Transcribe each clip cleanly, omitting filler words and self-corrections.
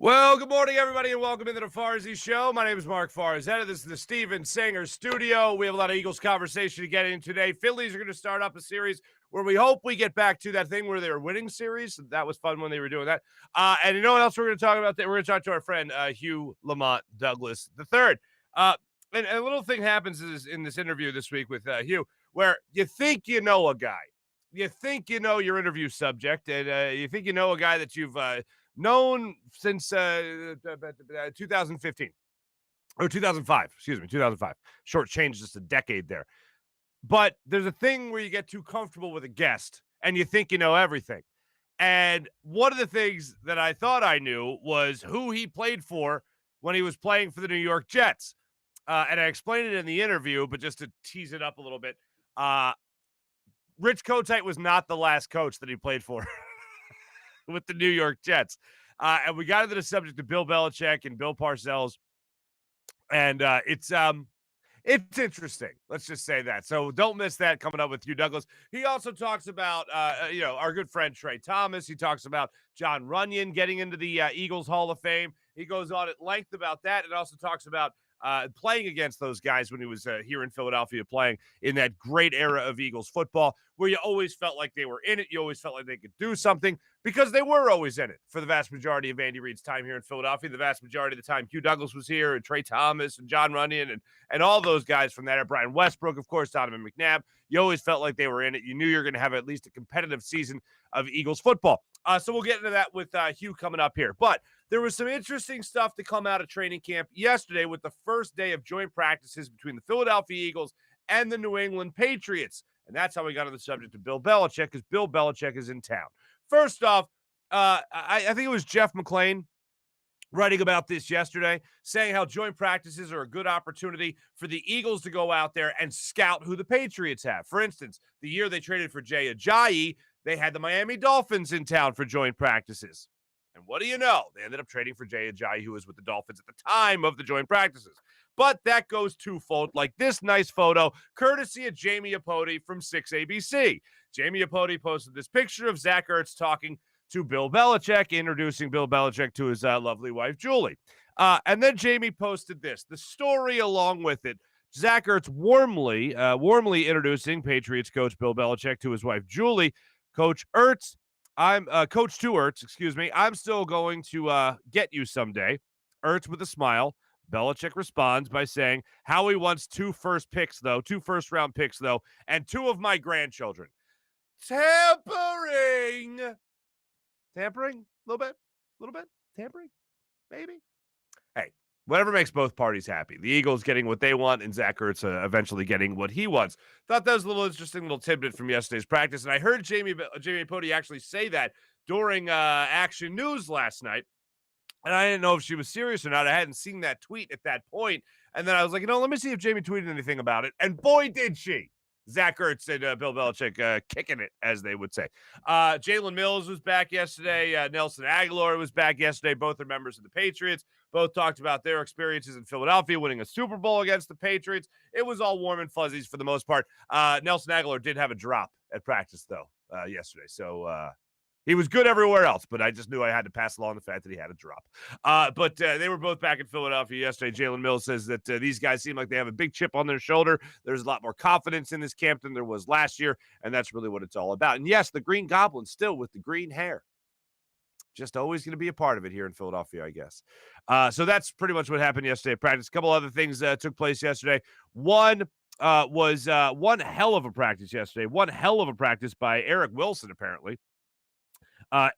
Well, good morning, everybody, and welcome into the Farzy Show. My name is Marc Farzetta. This is the Steven Singer Studio. We have a lot of Eagles conversation to get in today. Phillies are going to start up a series where we hope we get back to that thing where they were winning series. That was fun when they were doing that. And you know what else we're going to talk about? We're going to talk to our friend Hugh Douglas III. And a little thing happens in this interview this week with Hugh, where you think you know a guy. You think you know your interview subject, and you think you know a guy that you've known since 2015 or 2005, 2005. Short change just a decade there. But there's a thing where you get too comfortable with a guest and you think you know everything. And one of the things that I thought I knew was who he played for when he was playing for the New York Jets. And I explained it in the interview, but just to tease it up a little bit, Rich Kotite was not the last coach that he played for with the New York Jets. And we got into the subject of Bill Belichick and Bill Parcells. And it's interesting. Let's just say that. So don't miss that coming up with Hugh Douglas. He also talks about, our good friend Trey Thomas. He talks about John Runyon getting into the Eagles Hall of Fame. He goes on at length about that and also talks about playing against those guys when he was here in Philadelphia, playing in that great era of Eagles football where you always felt like they were in it. You always felt like they could do something because they were always in it for the vast majority of Andy Reid's time here in Philadelphia. The vast majority of the time Hugh Douglas was here, and Trey Thomas and John Runyon and all those guys from that era. Brian Westbrook, of course, Donovan McNabb. You always felt like they were in it. You knew you were going to have at least a competitive season of Eagles football. So we'll get into that with Hugh coming up here. But there was some interesting stuff to come out of training camp yesterday with the first day of joint practices between the Philadelphia Eagles and the New England Patriots. And that's how we got on the subject of Bill Belichick, because Bill Belichick is in town. First off, I think it was Jeff McClain writing about this yesterday, saying how joint practices are a good opportunity for the Eagles to go out there and scout who the Patriots have. For instance, the year they traded for Jay Ajayi, they had the Miami Dolphins in town for joint practices. And what do you know? They ended up trading for Jay Ajayi, who was with the Dolphins at the time of the joint practices. But that goes twofold, like this nice photo, courtesy of Jamie Apodi from 6ABC. Jamie Apodi posted this picture of Zach Ertz talking to Bill Belichick, introducing Bill Belichick to his lovely wife, Julie. And then Jamie posted this, the story along with it. Zach Ertz warmly introducing Patriots coach Bill Belichick to his wife, Julie. Coach Ertz, Coach to Ertz, excuse me. I'm still going to get you someday. Ertz with a smile. Belichick responds by saying how he wants two first round picks, and two of my grandchildren. Tampering? A little bit? Tampering? Maybe? Hey, whatever makes both parties happy. The Eagles getting what they want and Zach Ertz eventually getting what he wants. Thought that was a little interesting little tidbit from yesterday's practice. And I heard Jamie Apodi actually say that during Action News last night. And I didn't know if she was serious or not. I hadn't seen that tweet at that point. And then I was like, let me see if Jamie tweeted anything about it. And boy, did she. Zach Ertz and Bill Belichick kicking it, as they would say. Jalen Mills was back yesterday. Nelson Aguilar was back yesterday. Both are members of the Patriots. Both talked about their experiences in Philadelphia, winning a Super Bowl against the Patriots. It was all warm and fuzzies for the most part. Nelson Aguilar did have a drop at practice, though, yesterday. So he was good everywhere else, but I just knew I had to pass along the fact that he had a drop. But they were both back in Philadelphia yesterday. Jalen Mills says that these guys seem like they have a big chip on their shoulder. There's a lot more confidence in this camp than there was last year, and that's really what it's all about. And yes, the Green Goblin still with the green hair. Just always going to be a part of it here in Philadelphia, I guess. So that's pretty much what happened yesterday at practice. A couple other things took place yesterday. One was one hell of a practice yesterday. One hell of a practice by Eric Wilson, apparently.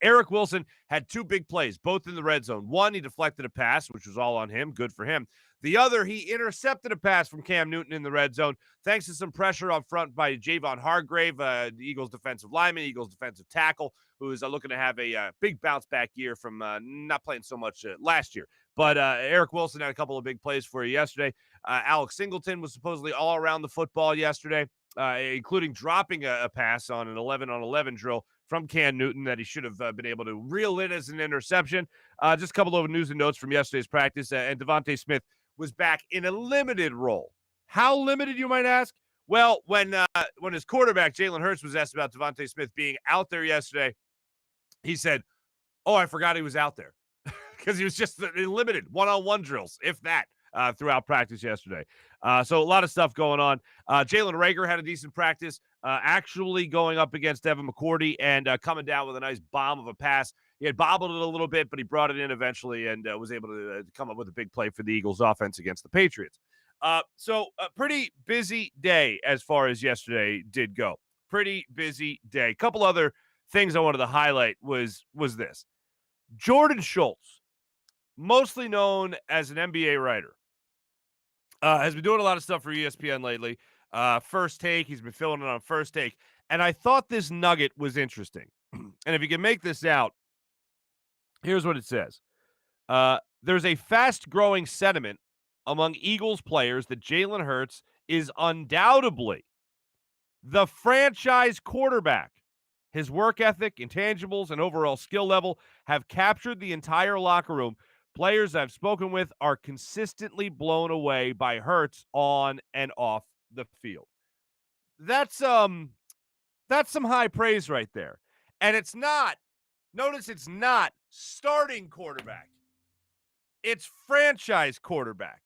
Eric Wilson had two big plays, both in the red zone. One, he deflected a pass, which was all on him. Good for him. The other, he intercepted a pass from Cam Newton in the red zone, thanks to some pressure up front by Javon Hargrave, the Eagles defensive lineman, Eagles defensive tackle, who is looking to have a big bounce-back year from not playing so much last year. But Eric Wilson had a couple of big plays for you yesterday. Alex Singleton was supposedly all around the football yesterday, including dropping a pass on an 11-on-11 drill from Cam Newton that he should have been able to reel in as an interception. Just a couple of news and notes from yesterday's practice, and Devontae Smith was back in a limited role. How limited, you might ask? Well, when his quarterback, Jalen Hurts, was asked about Devontae Smith being out there yesterday, he said, I forgot he was out there. because he was just limited one-on-one drills, if that, throughout practice yesterday. So a lot of stuff going on. Jalen Reagor had a decent practice, actually going up against Evan McCourty and coming down with a nice bomb of a pass. He had bobbled it a little bit, but he brought it in eventually and was able to come up with a big play for the Eagles offense against the Patriots. So a pretty busy day as far as yesterday did go. Pretty busy day. A couple other things I wanted to highlight was this. Jordan Schultz, mostly known as an NBA writer, has been doing a lot of stuff for ESPN lately. First Take, he's been filling it on First Take. And I thought this nugget was interesting. And if you can make this out, here's what it says. There's a fast-growing sentiment among Eagles players that Jalen Hurts is undoubtedly the franchise quarterback. His work ethic, intangibles, and overall skill level have captured the entire locker room. Players I've spoken with are consistently blown away by Hurts on and off the field. That's some high praise right there. And it's not, notice it's not starting quarterback. It's franchise quarterback.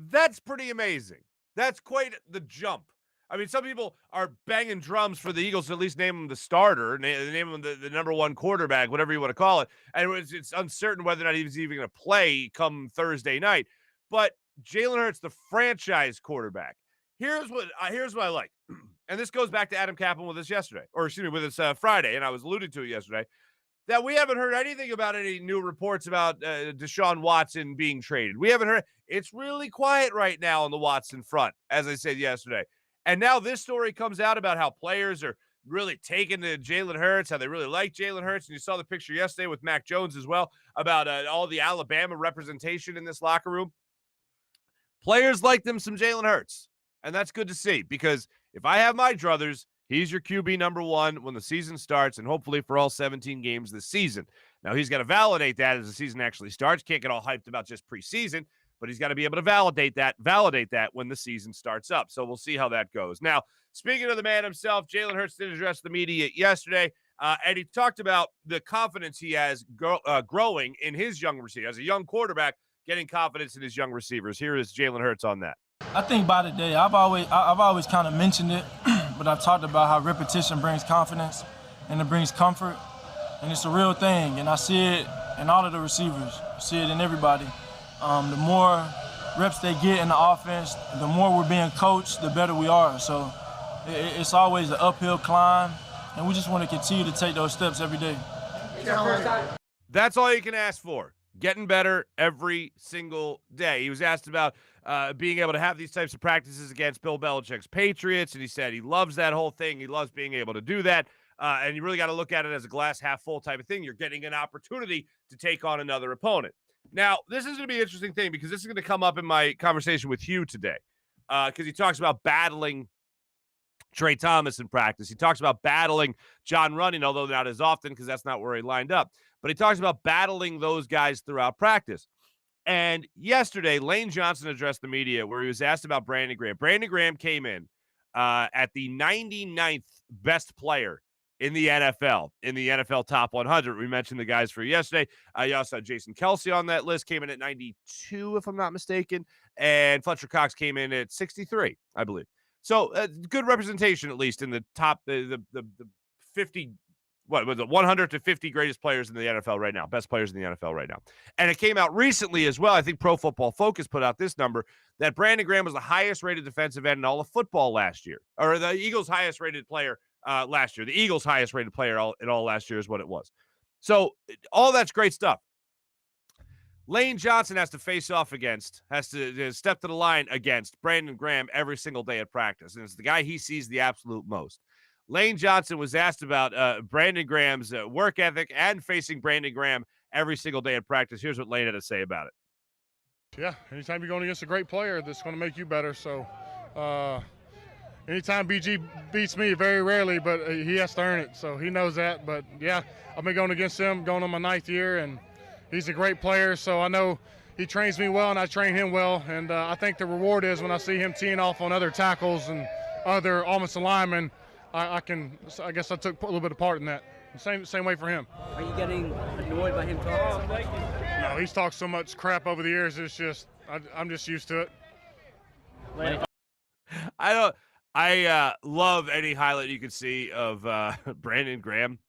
That's pretty amazing. That's quite the jump. I mean, some people are banging drums for the Eagles to at least name him the starter, name him the number one quarterback, whatever you want to call it. And it's uncertain whether or not he's even going to play come Thursday night. But Jalen Hurts, the franchise quarterback. Here's what I like. And this goes back to Adam Kaplan with us yesterday, or excuse me, with us Friday, and I was alluding to it yesterday, that we haven't heard anything about any new reports about Deshaun Watson being traded. We haven't heard. It's really quiet right now on the Watson front, as I said yesterday. And now this story comes out about how players are really taking to Jalen Hurts, how they really like Jalen Hurts. And you saw the picture yesterday with Mac Jones as well about all the Alabama representation in this locker room. Players like them some Jalen Hurts. And that's good to see, because if I have my druthers, he's your QB number one when the season starts, and hopefully for all 17 games this season. Now, he's got to validate that as the season actually starts. Can't get all hyped about just preseason, but he's got to be able to validate that when the season starts up. So we'll see how that goes. Now, speaking of the man himself, Jalen Hurts did address the media yesterday, and he talked about the confidence he has growing in his young receiver. As a young quarterback, getting confidence in his young receivers. Here is Jalen Hurts on that. I think by the day, I've always kind of mentioned it, but I've talked about how repetition brings confidence and it brings comfort, and it's a real thing. And I see it in all of the receivers. I see it in everybody. The more reps they get in the offense, the more we're being coached, the better we are. So it's always an uphill climb, and we just want to continue to take those steps every day. That's all you can ask for. Getting better every single day. He was asked about being able to have these types of practices against Bill Belichick's Patriots, and he said he loves that whole thing. He loves being able to do that, and you really got to look at it as a glass half full type of thing. You're getting an opportunity to take on another opponent. Now, this is going to be an interesting thing, because this is going to come up in my conversation with Hugh today, because he talks about battling Trey Thomas in practice. He talks about battling John Running, although not as often because that's not where he lined up. But he talks about battling those guys throughout practice. And yesterday, Lane Johnson addressed the media where he was asked about Brandon Graham. Brandon Graham came in at the 99th best player in the NFL top 100. We mentioned the guys for yesterday. You also had Jason Kelce on that list, came in at 92, if I'm not mistaken. And Fletcher Cox came in at 63, I believe. So good representation, at least in the top, the 50, what was it, 100 to 50 greatest players in the NFL right now, best players in the NFL right now. And it came out recently as well. I think Pro Football Focus put out this number that Brandon Graham was the highest rated defensive end in all of football last year, or the Eagles' highest rated player last year. The Eagles' highest rated player in all last year is what it was. So all that's great stuff. Lane Johnson has to face off against, has to step to the line against Brandon Graham every single day at practice. And it's the guy he sees the absolute most. Lane Johnson was asked about Brandon Graham's work ethic and facing Brandon Graham every single day at practice. Here's what Lane had to say about it. Yeah, anytime you're going against a great player, that's going to make you better. So anytime BG beats me, very rarely, but he has to earn it. So he knows that. But, yeah, I've been going against him going on my 9th year, and he's a great player. So I know he trains me well, and I train him well. And I think the reward is when I see him teeing off on other tackles and other offensive linemen, I guess I took a little bit of part in that. Same way for him. Are you getting annoyed by him talking? No, he's talked so much crap over the years. It's just I'm just used to it. I love any highlight you can see of Brandon Graham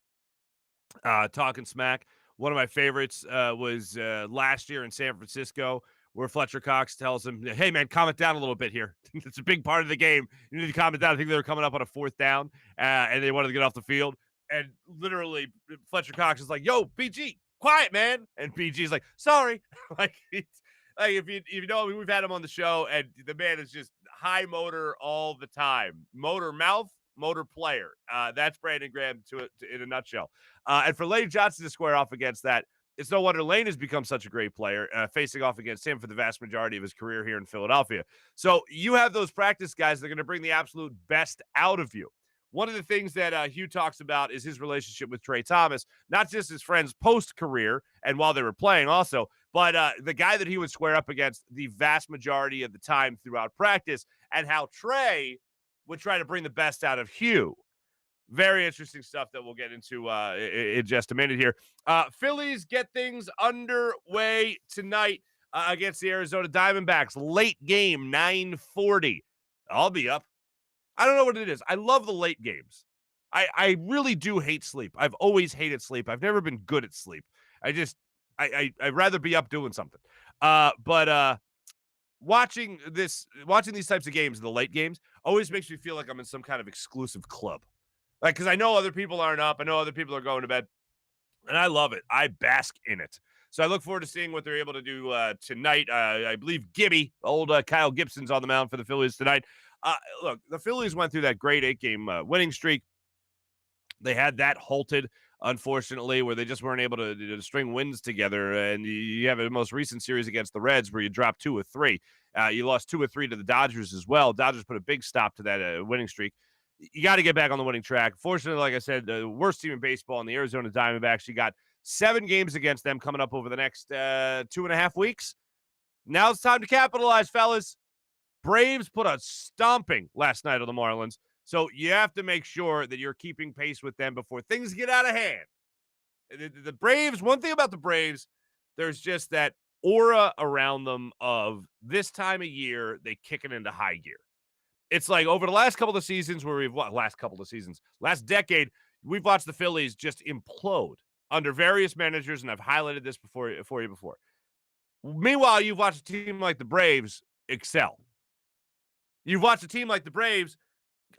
talking smack. One of my favorites was last year in San Francisco, where Fletcher Cox tells him, "Hey man, calm it down a little bit here. It's a big part of the game. You need to calm it down." I think they were coming up on a 4th down, and they wanted to get off the field. And literally, Fletcher Cox is like, "Yo, BG, quiet, man." And BG's like, "Sorry." like if you know, I mean, we've had him on the show, and the man is just high motor all the time. Motor mouth, motor player. That's Brandon Graham in a nutshell. And for Lane Johnson to square off against that, it's no wonder Lane has become such a great player, facing off against him for the vast majority of his career here in Philadelphia. So you have those practice guys that are going to bring the absolute best out of you. One of the things that Hugh talks about is his relationship with Trey Thomas, not just his friends post-career and while they were playing also, but the guy that he would square up against the vast majority of the time throughout practice, and how Trey would try to bring the best out of Hugh. Very interesting stuff that we'll get into in just a minute here. Phillies get things underway tonight against the Arizona Diamondbacks. Late game, 9:40. I'll be up. I don't know what it is. I love the late games. I really do hate sleep. I've always hated sleep. I've never been good at sleep. I'd rather be up doing something. But watching these types of games, the late games, always makes me feel like I'm in some kind of exclusive club. Like, because I know other people aren't up. I know other people are going to bed. And I love it. I bask in it. So I look forward to seeing what they're able to do tonight. I believe Gibby, old Kyle Gibson's on the mound for the Phillies tonight. Look, the Phillies went through that great 8-game winning streak. They had that halted, unfortunately, where they just weren't able to string wins together. And you have a most recent series against the Reds where you dropped 2 of 3. You lost 2 of 3 to the Dodgers as well. Dodgers put a big stop to that winning streak. You got to get back on the winning track. Fortunately, like I said, the worst team in baseball in the Arizona Diamondbacks. You got 7 games against them coming up over the next 2.5 weeks. Now it's time to capitalize, fellas. Braves put a stomping last night on the Marlins. So you have to make sure that you're keeping pace with them before things get out of hand. The Braves, one thing about the Braves, there's just that aura around them of this time of year, they kick it into high gear. It's like over the last decade, we've watched the Phillies just implode under various managers, and I've highlighted this for you before. Meanwhile, you've watched a team like the Braves excel. You've watched a team like the Braves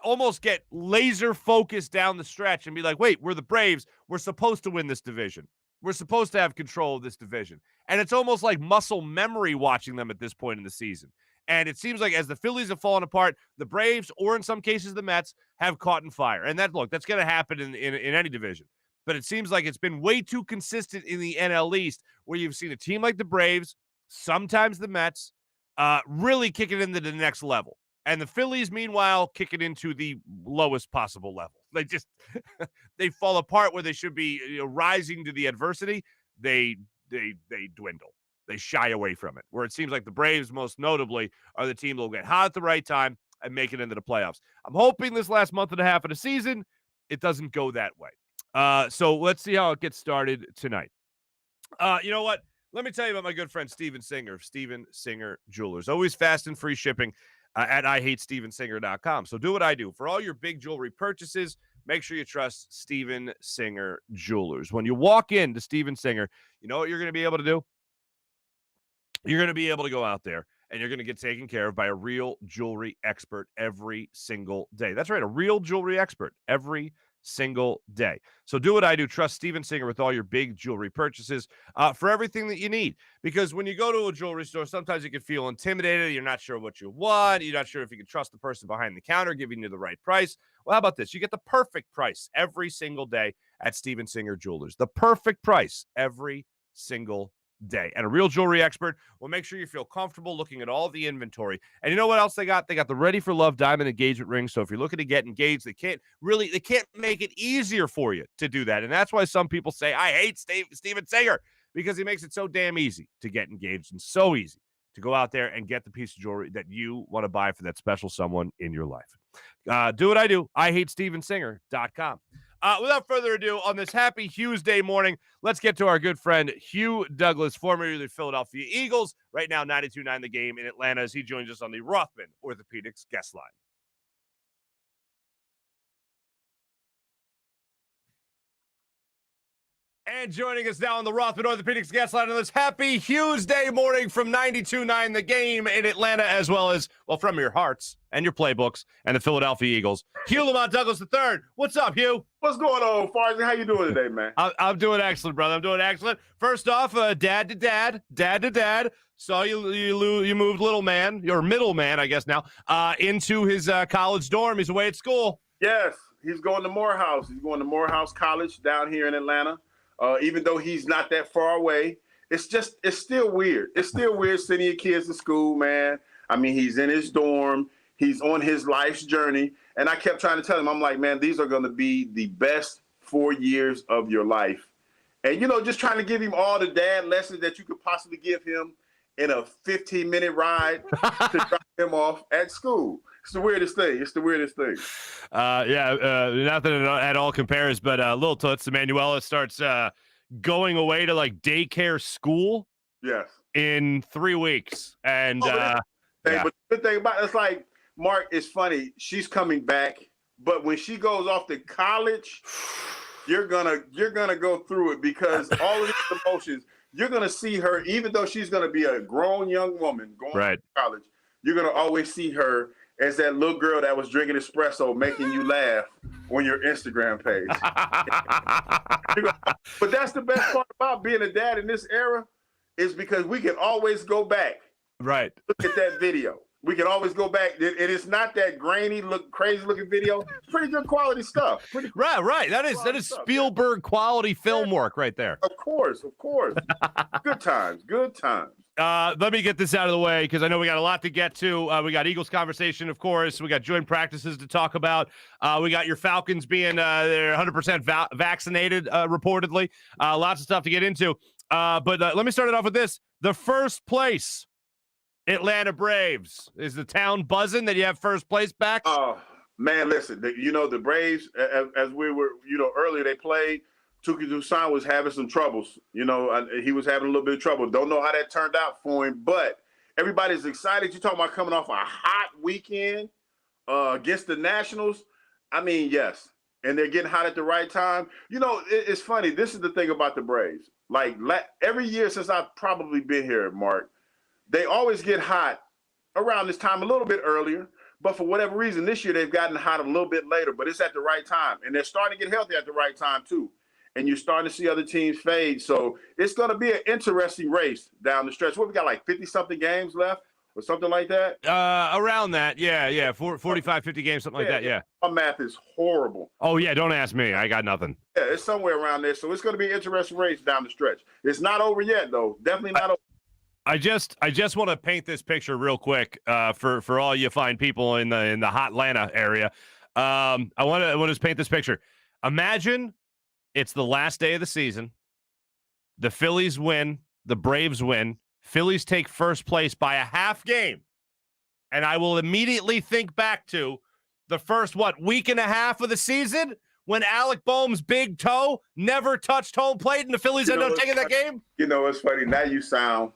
almost get laser focused down the stretch and be like, wait, we're the Braves. We're supposed to win this division. We're supposed to have control of this division. And it's almost like muscle memory watching them at this point in the season. And it seems like as the Phillies have fallen apart, the Braves, or in some cases the Mets, have caught in fire. And that's going to happen in any division. But it seems like it's been way too consistent in the NL East, where you've seen a team like the Braves, sometimes the Mets, really kick it into the next level. And the Phillies, meanwhile, kick it into the lowest possible level. They just they fall apart where they should be rising to the adversity. They dwindle. They shy away from it, where it seems like the Braves, most notably, are the team that will get hot at the right time and make it into the playoffs. I'm hoping this last month and a half of the season, it doesn't go that way. So let's see how it gets started tonight. You know what? Let me tell you about my good friend Steven Singer of Steven Singer Jewelers. Always fast and free shipping at IHateStevenSinger.com. So do what I do. For all your big jewelry purchases, make sure you trust Steven Singer Jewelers. When you walk into Steven Singer, you know what you're going to be able to do? You're going to be able to go out there and you're going to get taken care of by a real jewelry expert every single day. That's right, a real jewelry expert every single day. So do what I do. Trust Steven Singer with all your big jewelry purchases for everything that you need. Because when you go to a jewelry store, sometimes you can feel intimidated. You're not sure what you want. You're not sure if you can trust the person behind the counter giving you the right price. Well, how about this? You get the perfect price every single day at Steven Singer Jewelers. The perfect price every single day. And a real jewelry expert will make sure you feel comfortable looking at all the inventory. And you know what else they got? They got the Ready for Love diamond engagement ring. So if you're looking to get engaged, they can't make it easier for you to do that. And that's why some people say, I hate Steven Singer, because he makes it so damn easy to get engaged and so easy to go out there and get the piece of jewelry that you want to buy for that special someone in your life. Do what I do. IHateStevenSinger.com. Without further ado, on this happy Hughes Day morning, let's get to our good friend Hugh Douglas, formerly of the Philadelphia Eagles, right now 92.9 The Game in Atlanta, as he joins us on the Rothman Orthopaedics guest line. And joining us now on the Rothman Orthopaedics guest line on this happy Hughes Day morning from 92.9 The Game in Atlanta, as well as, well, from your hearts and your playbooks and the Philadelphia Eagles, Hugh Lamont Douglas III. What's up, Hugh? What's going on, Farzy? How you doing today, man? I'm doing excellent, brother. I'm doing excellent. First off, dad to dad. Saw you moved little man, your middle man, I guess now, into his college dorm. He's away at school. Yes, he's going to Morehouse. He's going to Morehouse College down here in Atlanta. Even though he's not that far away, it's still weird. It's still weird sending your kids to school, man. I mean, he's in his dorm. He's on his life's journey. And I kept trying to tell him, I'm like, man, these are going to be the best 4 years of your life. And, just trying to give him all the dad lessons that you could possibly give him in a 15-minute ride to drop him off at school. It's the weirdest thing. Nothing at all compares, but Lil Toots, Emanuela, starts going away to like daycare school. Yes. In 3 weeks. And but the good thing about it's like, Mark, it's funny. She's coming back, but when she goes off to college, you're gonna go through it because all of these emotions, you're gonna see her, even though she's gonna be a grown young woman going to college, you're gonna always see her as that little girl that was drinking espresso, making you laugh on your Instagram page. But that's the best part about being a dad in this era is because we can always go back. Right. Look at that video. We can always go back. And it's not that grainy, crazy looking video. It's pretty good quality stuff. Right. That is Spielberg quality film work right there. Of course. Good times. Let me get this out of the way because I know we got a lot to get to. We got Eagles conversation, of course. We got joint practices to talk about. We got your Falcons being they're 100% vaccinated, reportedly. Lots of stuff to get into. But let me start it off with this. The first place Atlanta Braves. Is the town buzzing that you have first place back? Oh, man, listen. The Braves, as we were, earlier they played, Tuki Toussaint was having some troubles. He was having a little bit of trouble. Don't know how that turned out for him, but everybody's excited. You're talking about coming off a hot weekend against the Nationals. I mean, yes. And they're getting hot at the right time. It's funny. This is the thing about the Braves. Like, every year since I've probably been here, Mark, they always get hot around this time, a little bit earlier. But for whatever reason, this year they've gotten hot a little bit later. But it's at the right time. And they're starting to get healthy at the right time, too. And you're starting to see other teams fade. So it's going to be an interesting race down the stretch. We got like 50-something games left or something like that? Around that, yeah. 45, 50 games, something like that, yeah. My math is horrible. Oh, yeah, don't ask me. I got nothing. Yeah, it's somewhere around there. So it's going to be an interesting race down the stretch. It's not over yet, though. Definitely not over. I just want to paint this picture real quick for all you fine people in the hot Atlanta area. I want to just paint this picture. Imagine it's the last day of the season. The Phillies win. The Braves win. Phillies take first place by a half game. And I will immediately think back to the first, week and a half of the season when Alec Boehm's big toe never touched home plate and the Phillies ended up taking that game? It's funny. Now you sound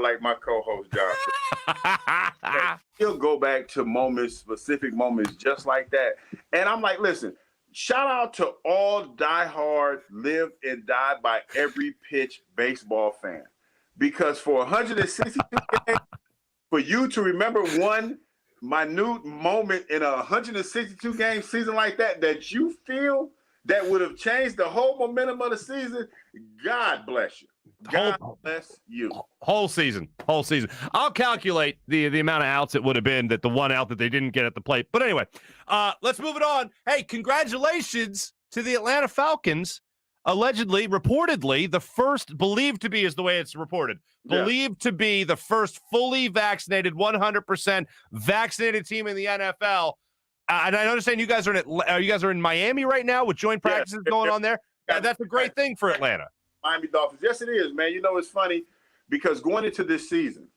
like my co-host, John. He'll go back to specific moments just like that. And I'm like, listen, shout out to all diehard, live and die by every pitch baseball fan. Because for 162 games, for you to remember one minute moment in a 162 game season like that you feel that would have changed the whole momentum of the season, God bless you. God bless you. Whole season. I'll calculate the amount of outs it would have been that the one out that they didn't get at the plate. But anyway, let's move it on. Hey, congratulations to the Atlanta Falcons. Allegedly, reportedly, the first, believed to be is the way it's reported, believed to be the first fully vaccinated, 100% vaccinated team in the NFL. And I understand you guys are in Miami right now with joint practices going on there. That's a great thing for Atlanta. Miami Dolphins. Yes, it is, man. It's funny because going into this season,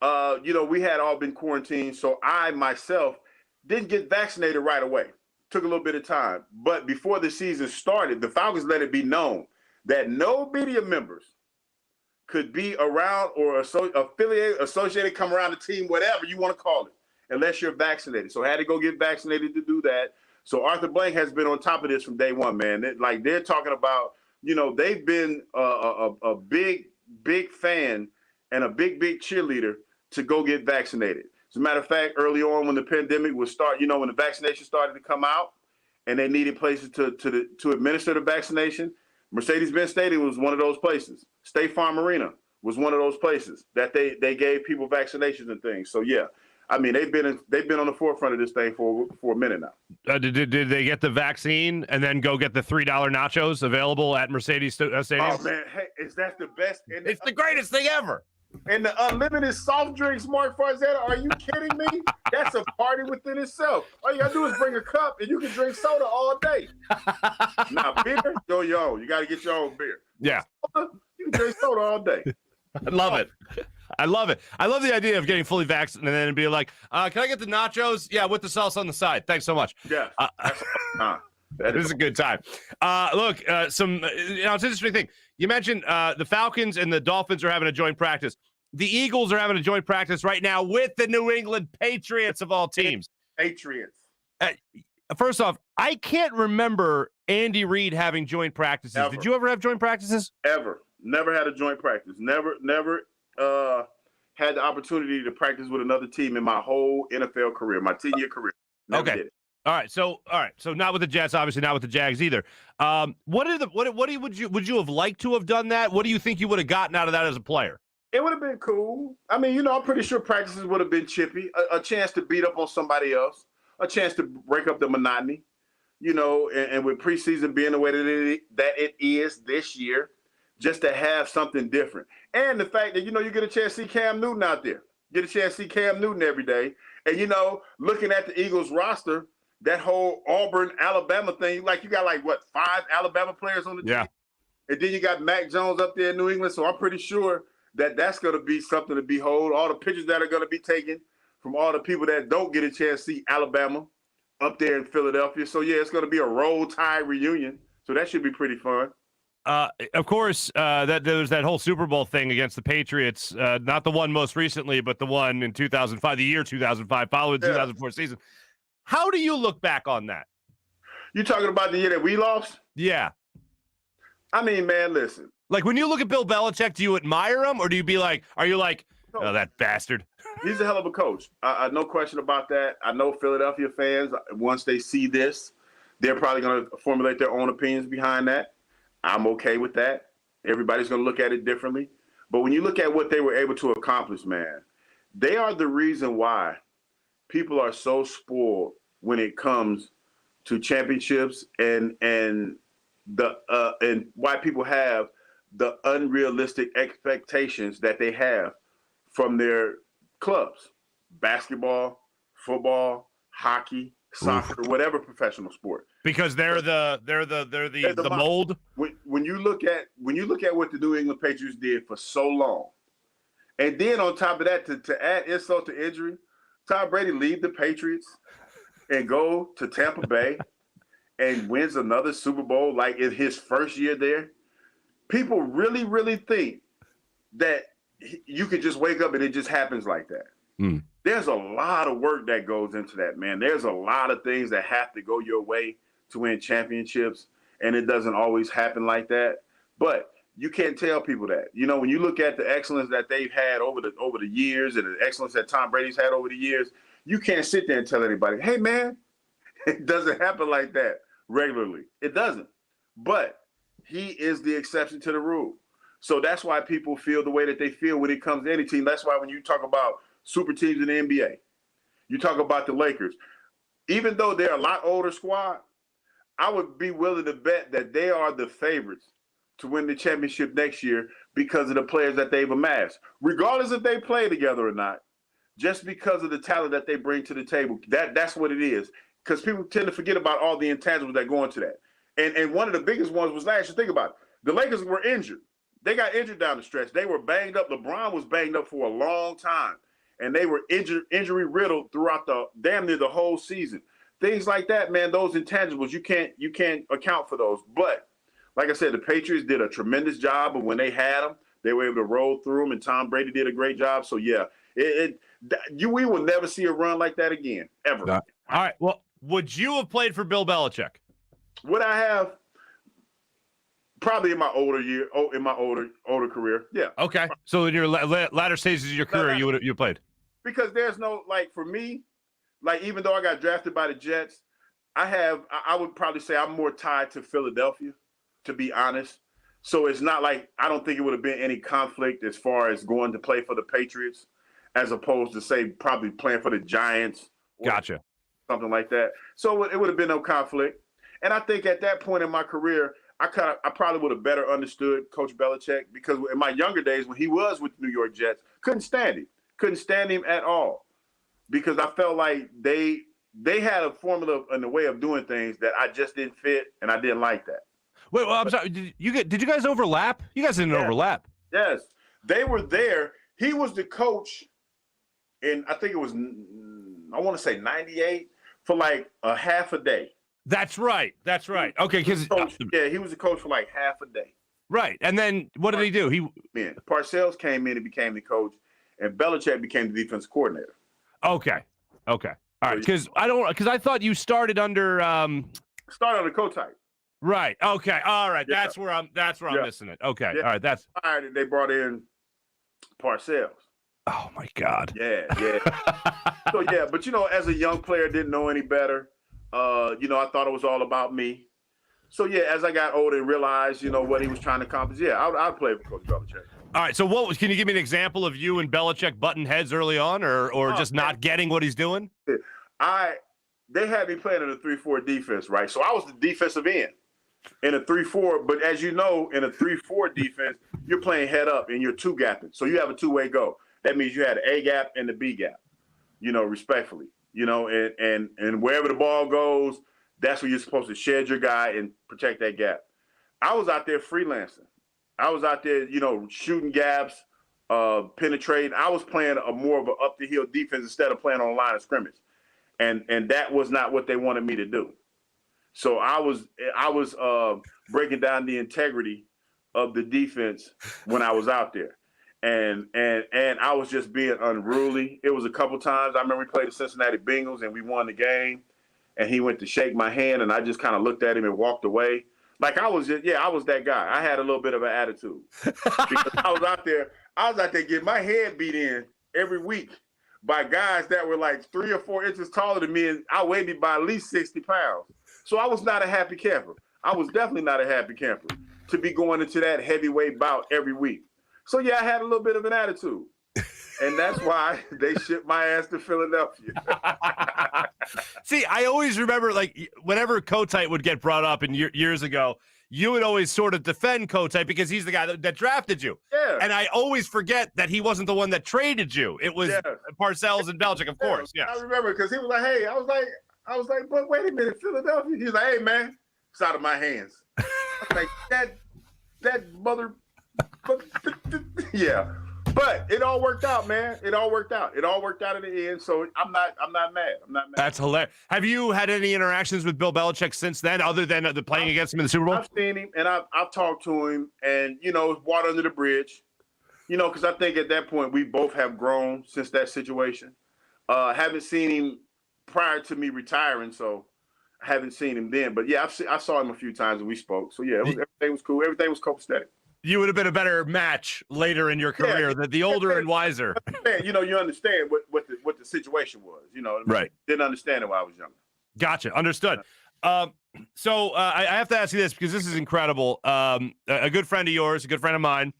we had all been quarantined. So I myself didn't get vaccinated right away. took a little bit of time. But before the season started, the Falcons let it be known that no media members could be around or affiliated, associated, come around the team, whatever you want to call it, unless you're vaccinated. So I had to go get vaccinated to do that. So Arthur Blank has been on top of this from day one, man. They're talking about, they've been a big fan and a big cheerleader to go get vaccinated. As a matter of fact, early on when the pandemic would start, when the vaccination started to come out and they needed places to administer the vaccination, Mercedes-Benz Stadium was one of those places. State Farm Arena was one of those places that they gave people vaccinations and things. So yeah, I mean they've been on the forefront of this thing for a minute now. Did they get the vaccine and then go get the $3 nachos available at Mercedes Stadium? Oh man, hey, that's the best. It's the greatest thing ever. And the unlimited soft drinks, Marc Farzetta, are you kidding me? That's a party within itself. All you gotta do is bring a cup and you can drink soda all day. Now beer, go your own. You gotta get your own beer. Yeah. Soda, you can drink soda all day. I love it. I love it. I love the idea of getting fully vaccinated and then being like, can I get the nachos? Yeah, with the sauce on the side. Thanks so much. Yeah. That is a good time. Look, it's an interesting thing. You mentioned the Falcons and the Dolphins are having a joint practice. The Eagles are having a joint practice right now with the New England Patriots of all teams. Patriots. First off, I can't remember Andy Reid having joint practices. Ever. Did you ever have joint practices? Ever. Never had a joint practice. Never had the opportunity to practice with another team in my whole NFL career, my 10-year career. Never did it. All right, so not with the Jets, obviously not with the Jags either. Would you have liked to have done that? What do you think you would have gotten out of that as a player? It would have been cool. I mean, I'm pretty sure practices would have been chippy. A chance to beat up on somebody else, a chance to break up the monotony, and with preseason being the way that it is this year, just to have something different. And the fact that, you get a chance to see Cam Newton out there, get a chance to see Cam Newton every day. And, looking at the Eagles roster, that whole Auburn, Alabama thing, you got 5 Alabama players on the team? Yeah. And then you got Mac Jones up there in New England. So I'm pretty sure that's going to be something to behold. All the pictures that are going to be taken from all the people that don't get a chance to see Alabama up there in Philadelphia. So, yeah, it's going to be a Roll Tide reunion. So that should be pretty fun. Of course, that there was that whole Super Bowl thing against the Patriots, not the one most recently, but the one in 2005, the year 2005, following the 2004 season. How do you look back on that? You talking about the year that we lost? Yeah. I mean, man, listen. When you look at Bill Belichick, do you admire him, or are you like, oh, that bastard? He's a hell of a coach. No question about that. I know Philadelphia fans, once they see this, they're probably going to formulate their own opinions behind that. I'm okay with that. Everybody's going to look at it differently. But when you look at what they were able to accomplish, man, they are the reason why people are so spoiled when it comes to championships and why people have the unrealistic expectations that they have from their clubs, basketball, football, hockey, soccer, whatever professional sport. Because they're the mold. When you look at what the New England Patriots did for so long, and then on top of that, to add insult to injury, Tom Brady leave the Patriots and go to Tampa Bay and wins another Super Bowl in his first year there. People really, really think that you could just wake up and it just happens like that. Mm. There's a lot of work that goes into that, man. There's a lot of things that have to go your way to win championships, and it doesn't always happen like that. But you can't tell people that. When you look at the excellence that they've had over the years and the excellence that Tom Brady's had over the years, you can't sit there and tell anybody, hey, man, it doesn't happen like that regularly. It doesn't. But he is the exception to the rule. So that's why people feel the way that they feel when it comes to any team. That's why when you talk about super teams in the NBA, you talk about the Lakers. Even though they're a lot older squad, I would be willing to bet that they are the favorites to win the championship next year because of the players that they've amassed, regardless if they play together or not, just because of the talent that they bring to the table. That's what it is, because people tend to forget about all the intangibles that go into that. And one of the biggest ones was last year. Think about it. The Lakers were injured. They got injured down the stretch. They were banged up. LeBron was banged up for a long time, and they were injury riddled throughout damn near the whole season. things like that, man. Those intangibles, you can't account for those. But like I said, the Patriots did a tremendous job of when they had them, they were able to roll through them, and Tom Brady did a great job. So yeah, we will never see a run like that again, ever. All right. Well, would you have played for Bill Belichick? Would I have? Probably in my older career. Yeah. Okay. So in your latter stages of your career, you played. Because there's no, like, for me, like, even though I got drafted by the Jets, I would probably say I'm more tied to Philadelphia, to be honest. So it's not like, I don't think it would have been any conflict as far as going to play for the Patriots, as opposed to, say, probably playing for the Giants. Gotcha. Something like that. So it would have been no conflict. And I think at that point in my career, I probably would have better understood Coach Belichick, because in my younger days when he was with the New York Jets, couldn't stand him at all, because I felt like they had a formula and a way of doing things that I just didn't fit, and I didn't like that. Wait, well, I'm sorry. Did you guys overlap? You guys didn't overlap. Yes, they were there. He was the coach in, I think it was, I want to say 98, for like a half a day. That's right. Okay, because he was the coach for like half a day. Right, and then what did he do? Parcells came in and became the coach, and Belichick became the defense coordinator. Okay, all right. Because I thought you started under started under co-type. Right. Okay. All right. Yeah. That's where I'm missing it. Okay. Yeah. All right. That's fired, and they brought in Parcells. Oh my God. Yeah. So yeah, but as a young player, didn't know any better. I thought it was all about me. So yeah, as I got older and realized, what he was trying to accomplish, yeah, I'd play for Coach Belichick. All right. So can you give me an example of you and Belichick butting heads early on, or just not getting what he's doing? They had me playing in a 3-4 defense, right? So I was the defensive end in a 3-4, but as you know, in a 3-4 defense, you're playing head up and you're two-gapping. So you have a two-way go. That means you had an A gap and the B gap, respectfully. And wherever the ball goes, that's where you're supposed to shed your guy and protect that gap. I was out there freelancing. I was out there, shooting gaps, penetrating. I was playing more of an up-the-hill defense instead of playing on a line of scrimmage. And that was not what they wanted me to do. So I was breaking down the integrity of the defense when I was out there. And I was just being unruly. It was a couple times. I remember we played the Cincinnati Bengals and we won the game. And he went to shake my hand, and I just kind of looked at him and walked away. Like I was that guy. I had a little bit of an attitude because I was out there getting my head beat in every week by guys that were like 3 or 4 inches taller than me, and I weighed by at least 60 pounds. So I was not a happy camper. I was definitely not a happy camper to be going into that heavyweight bout every week. So yeah, I had a little bit of an attitude. And that's why they shipped my ass to Philadelphia. See, I always remember, like, whenever Kotite would get brought up years ago, you would always sort of defend Kotite because he's the guy that drafted you. Yeah. And I always forget that he wasn't the one that traded you. It was Parcells and Belichick, of course. Yeah. I remember because he was like, hey, I was like, but wait a minute, Philadelphia. He was like, hey, man, it's out of my hands. I was like, that mother, yeah. But it all worked out, man. It all worked out in the end. So I'm not mad. That's hilarious. Have you had any interactions with Bill Belichick since then, other than the playing against him in the Super Bowl? I've seen him and I've talked to him, and water under the bridge. Because I think at that point we both have grown since that situation. Haven't seen him prior to me retiring, so I haven't seen him then. But yeah, I saw him a few times and we spoke. So yeah, everything was cool. Everything was copacetic. You would have been a better match later in your career, the older and wiser. You understand what the situation was. Right. Didn't understand it when I was younger. Gotcha. Understood. So I have to ask you this because this is incredible. A good friend of yours, a good friend of mine,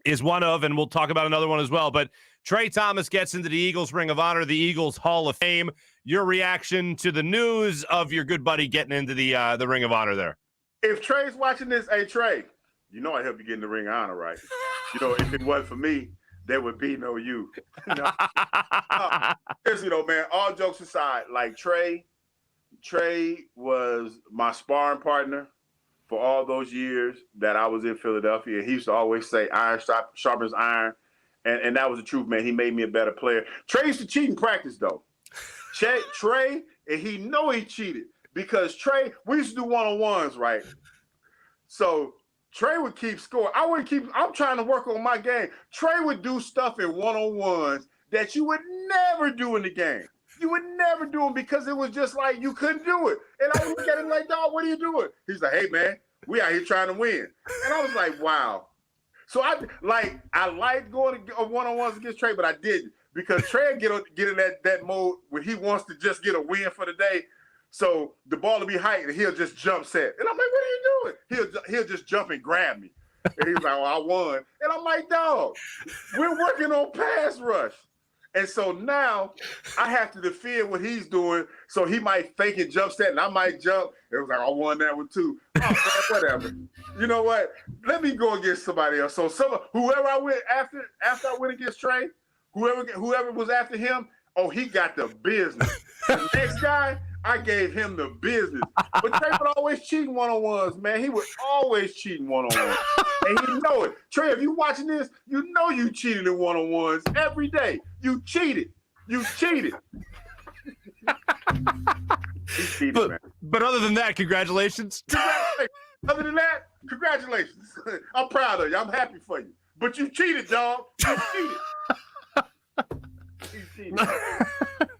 is one of, and we'll talk about another one as well, but Trey Thomas gets into the Eagles Ring of Honor, the Eagles Hall of Fame. Your reaction to the news of your good buddy getting into the Ring of Honor there? If Trey's watching this, hey, Trey, I helped you get in the Ring of Honor, right? If it wasn't for me, there would be no you. Seriously though, man, all jokes aside, like Trey was my sparring partner for all those years that I was in Philadelphia. He used to always say iron sharpens iron. And that was the truth, man. He made me a better player. Trey used to cheat in practice, though. Trey, and he know he cheated because Trey, we used to do one-on-ones, right? So Trey would keep score. I'm trying to work on my game. Trey would do stuff in one-on-ones that you would never do in the game. You would never do them because it was just like you couldn't do it. And I would look at him like, dog, what are you doing? He's like, hey, man, we out here trying to win. And I was like, wow. So I like going to one-on-ones against Trey, but I didn't because Trey get in that mode where he wants to just get a win for the day. So the ball will be high and he'll just jump set. And I'm like, what are you doing? He'll just jump and grab me. And he's like, oh, I won. And I'm like, dog, we're working on pass rush. And so now I have to defend what he's doing. So he might fake and jump set and I might jump. It was like, I won that one too. Oh, man, whatever. You know what? Let me go against somebody else. So whoever I went after I went against Trey, whoever was after him, oh, he got the business. The next guy, I gave him the business. But Trey would always cheat one-on-ones, man. He would always cheat one-on-ones. And he know it. Trey, if you watching this, you know you cheated in one-on-ones every day. You cheated. You cheated. He cheated, man. But other than that, congratulations. Other than that, congratulations. I'm proud of you. I'm happy for you. But you cheated, dog. You cheated. He cheated.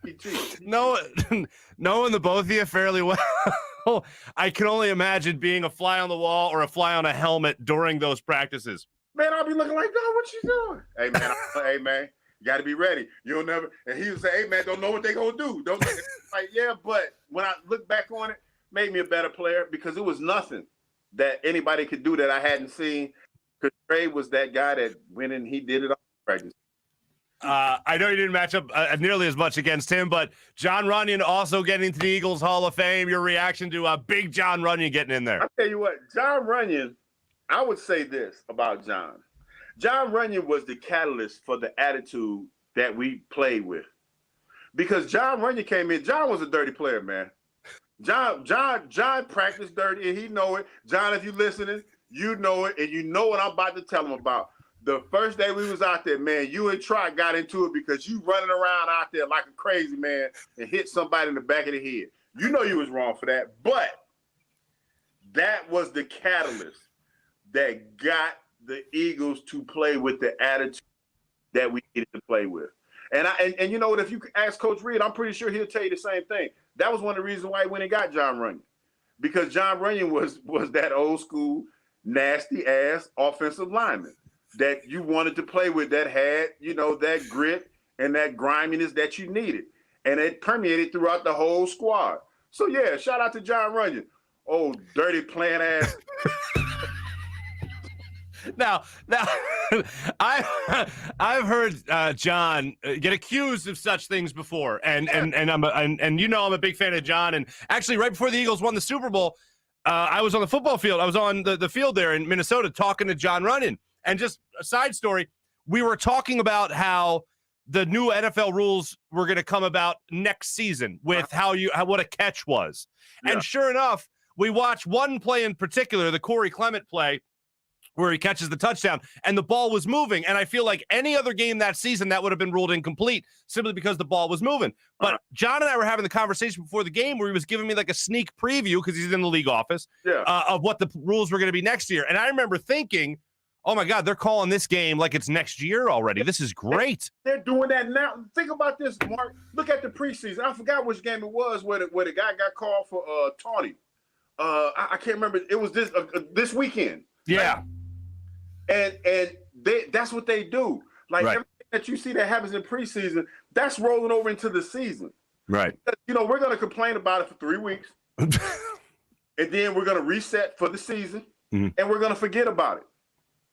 He cheated. Knowing the both of you fairly well, I can only imagine being a fly on the wall or a fly on a helmet during those practices. Man, I'll be looking like, dog, what you doing? Hey, man, you got to be ready. You'll never. And he would say, hey, man, don't know what they're going to do. Don't like, yeah, but when I look back on it, made me a better player because it was nothing that anybody could do that I hadn't seen. Because Trey was that guy that went and he did it on practice. I know you didn't match up nearly as much against him, but Jon Runyan also getting into the Eagles Hall of Fame. Your reaction to big Jon Runyan getting in there? I'll tell you what, Jon Runyan, I would say this about Jon. Jon Runyan was the catalyst for the attitude that we played with. Because Jon Runyan came in, Jon was a dirty player, man. Jon practiced dirty, and he know it. Jon, if you listening, you know it, and you know what I'm about to tell him about. The first day we was out there, man, you and Trot got into it because you running around out there like a crazy man and hit somebody in the back of the head. You know you was wrong for that, but that was the catalyst that got the Eagles to play with the attitude that we needed to play with. And you know what, if you ask Coach Reed, I'm pretty sure he'll tell you the same thing. That was one of the reasons why he went and got Jon Runyan. Because Jon Runyan was that old school, nasty ass offensive lineman that you wanted to play with, that had, you know, that grit and that griminess that you needed. And it permeated throughout the whole squad. So, yeah, shout out to Jon Runyan. Oh, dirty plant ass. Now, I've heard Jon get accused of such things before, and you know I'm a big fan of Jon. And actually, right before the Eagles won the Super Bowl, I was on the football field. I was on the field there in Minnesota talking to Jon Runyan. And just a side story, we were talking about how the new NFL rules were going to come about next season with what a catch was. Yeah. And sure enough, we watched one play in particular, the Corey Clement play, where he catches the touchdown, and the ball was moving. And I feel like any other game that season, that would have been ruled incomplete simply because the ball was moving. But Jon and I were having the conversation before the game where he was giving me like a sneak preview, because he's in the league office, of what the rules were going to be next year. And I remember thinking, oh, my God, they're calling this game like it's next year already. This is great. They're doing that now. Think about this, Mark. Look at the preseason. I forgot which game it was where the guy got called for taunting. I can't remember. It was this weekend. Yeah. Right? And that's what they do. Like everything that you see that happens in preseason, that's rolling over into the season. Right. You know, we're going to complain about it for 3 weeks. And then we're going to reset for the season. Mm-hmm. And we're going to forget about it.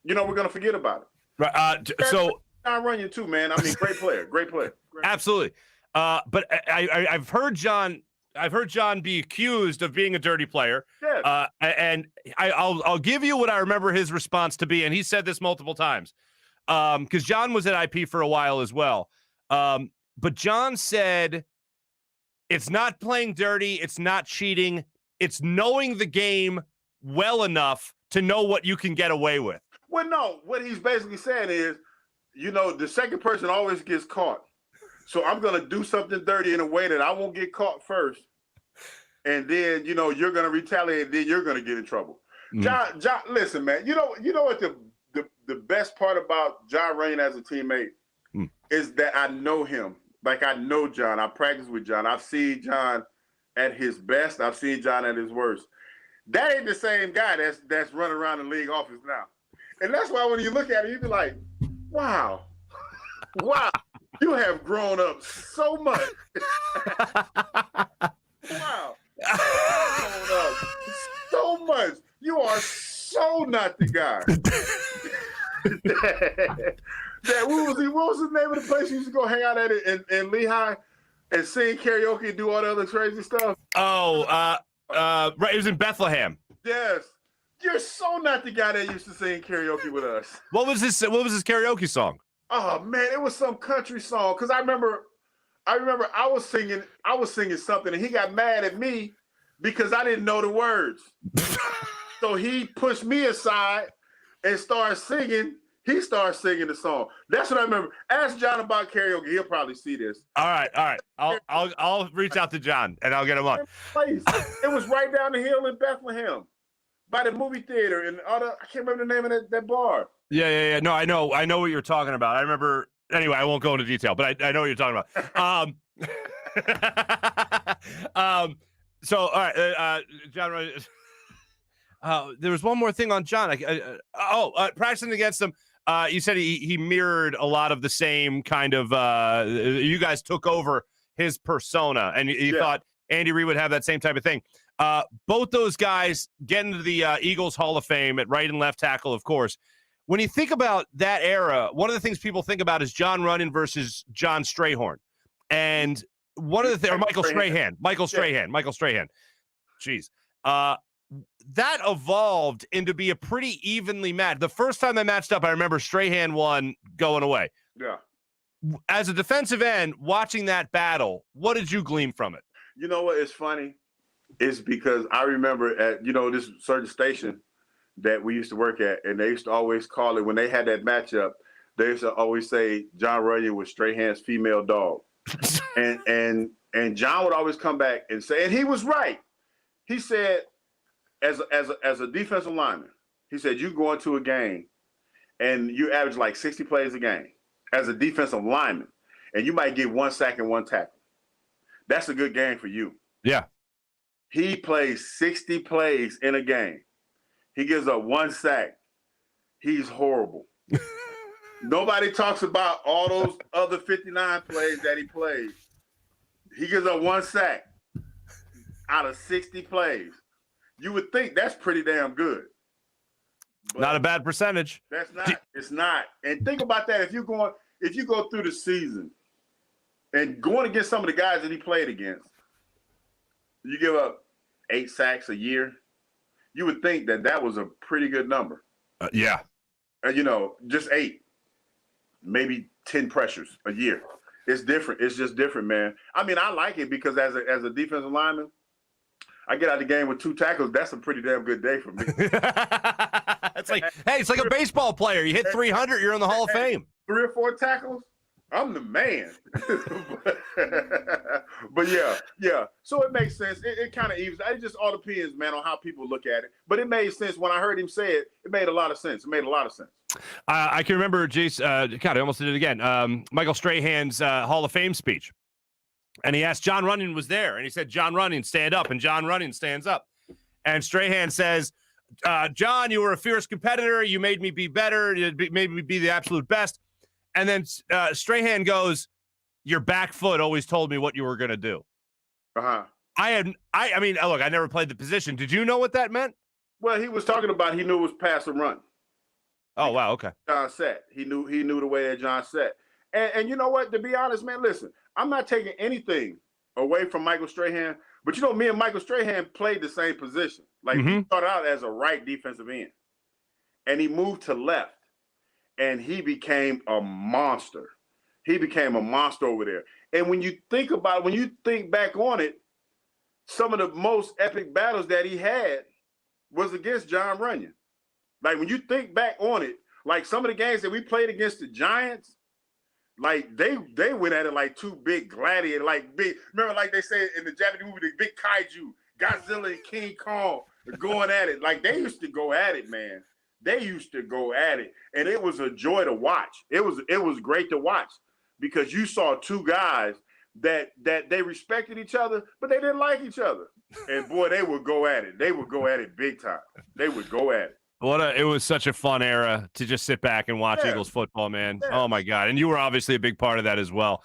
You know, we're going to forget about it. Right. So Jon Runyan too, man. I mean, great player. Absolutely. But I've heard Jon be accused of being a dirty player. Yes. And I'll give you what I remember his response to be, and he said this multiple times. Because Jon was at IP for a while as well. But Jon said, it's not playing dirty, it's not cheating, it's knowing the game well enough to know what you can get away with. Well, no, what he's basically saying is, you know, the second person always gets caught. So I'm going to do something dirty in a way that I won't get caught first. And then, you know, you're going to retaliate, and then you're going to get in trouble. John, listen, man, you know what the best part about John Runyon as a teammate is that I know him. Like, I know John. I practice with John. I've seen John at his best. I've seen John at his worst. That ain't the same guy that's running around the league office now. And that's why when you look at it, you be like, wow, you have grown up so much. Wow. Grown up so much. You are so not the guy. What was the name of the place you used to go hang out at in Lehigh and sing karaoke and do all the other crazy stuff? Right, it was in Bethlehem. Yes. You're so not the guy that used to sing karaoke with us. What was his karaoke song? Oh man, it was some country song. Cause I remember I was singing something and he got mad at me because I didn't know the words. So he pushed me aside and started singing. He started singing the song. That's what I remember. Ask John about karaoke. He'll probably see this. All right. I'll reach out to John and I'll get him on. It was right down the hill in Bethlehem, by the movie theater and all the. I can't remember the name of that bar. Yeah. No, I know what you're talking about. I remember. Anyway, I won't go into detail, but I know what you're talking about. So all right, John. There was one more thing on John. Practicing against him. You said he mirrored a lot of the same kind of. You guys took over his persona, and you thought Andy Reid would have that same type of thing. Both those guys get into the Eagles Hall of Fame at right and left tackle, of course. When you think about that era, one of the things people think about is John Runyon versus John Strayhorn, and one of the things, or Michael Strahan. Jeez. That evolved into be a pretty evenly matched. The first time they matched up, I remember Strahan won going away. Yeah. As a defensive end, watching that battle, what did you glean from it? You know what is funny? It's because I remember at, this certain station that we used to work at, and they used to always call it, when they had that matchup, they used to always say John Runyon was Strahan's female dog. and John would always come back and say, and he was right. He said, as a defensive lineman, he said, you go into a game and you average like 60 plays a game as a defensive lineman, and you might get 1 sack and 1 tackle. That's a good game for you. Yeah. He plays 60 plays in a game. He gives up 1 sack. He's horrible. Nobody talks about all those other 59 plays that he plays. He gives up 1 sack out of 60 plays. You would think that's pretty damn good. But not a bad percentage. That's not. It's not. And think about that. If you go through the season and going against some of the guys that he played against, you give up 8 sacks a year. You would think that was a pretty good number. Yeah. Just 8, maybe 10 pressures a year. It's different. It's just different, man. I mean, I like it because as a defensive lineman, I get out of the game with 2 tackles. That's a pretty damn good day for me. It's like a baseball player. You hit 300, you're in the Hall of Fame. 3 or 4 tackles, I'm the man. But yeah. So it makes sense. It kind of evens. It just all depends, man, on how people look at it. But it made sense when I heard him say it. It made a lot of sense. I can remember, Jace. God, I almost did it again. Michael Strahan's Hall of Fame speech. And he asked, John Runyon was there, and he said, John Runyon, stand up, and John Runyon stands up. And Strahan says, John, you were a fierce competitor. You made me be better. You made me be the absolute best. And then Strahan goes, your back foot always told me what you were going to do. Uh-huh. I mean, look, I never played the position. Did you know what that meant? Well, he was talking about he knew it was pass and run. Oh, wow, okay. John said. He knew the way that John said. And you know what? To be honest, man, listen, I'm not taking anything away from Michael Strahan, but me and Michael Strahan played the same position. Like, he started out as a right defensive end, and he moved to left, and he became a monster. He became a monster over there. And when you think back on it, some of the most epic battles that he had was against John Runyon. Like, when you think back on it, like some of the games that we played against the Giants, Like they went at it like two big gladiators, like big. Remember, like they say in the Japanese movie, the big kaiju, Godzilla and King Kong are going at it. Like they used to go at it, man. They used to go at it, and it was a joy to watch. It was great to watch because you saw two guys that they respected each other, but they didn't like each other. And boy, they would go at it. They would go at it big time. They would go at it. It was such a fun era to just sit back and watch Eagles football, man. Yeah. Oh my God. And you were obviously a big part of that as well.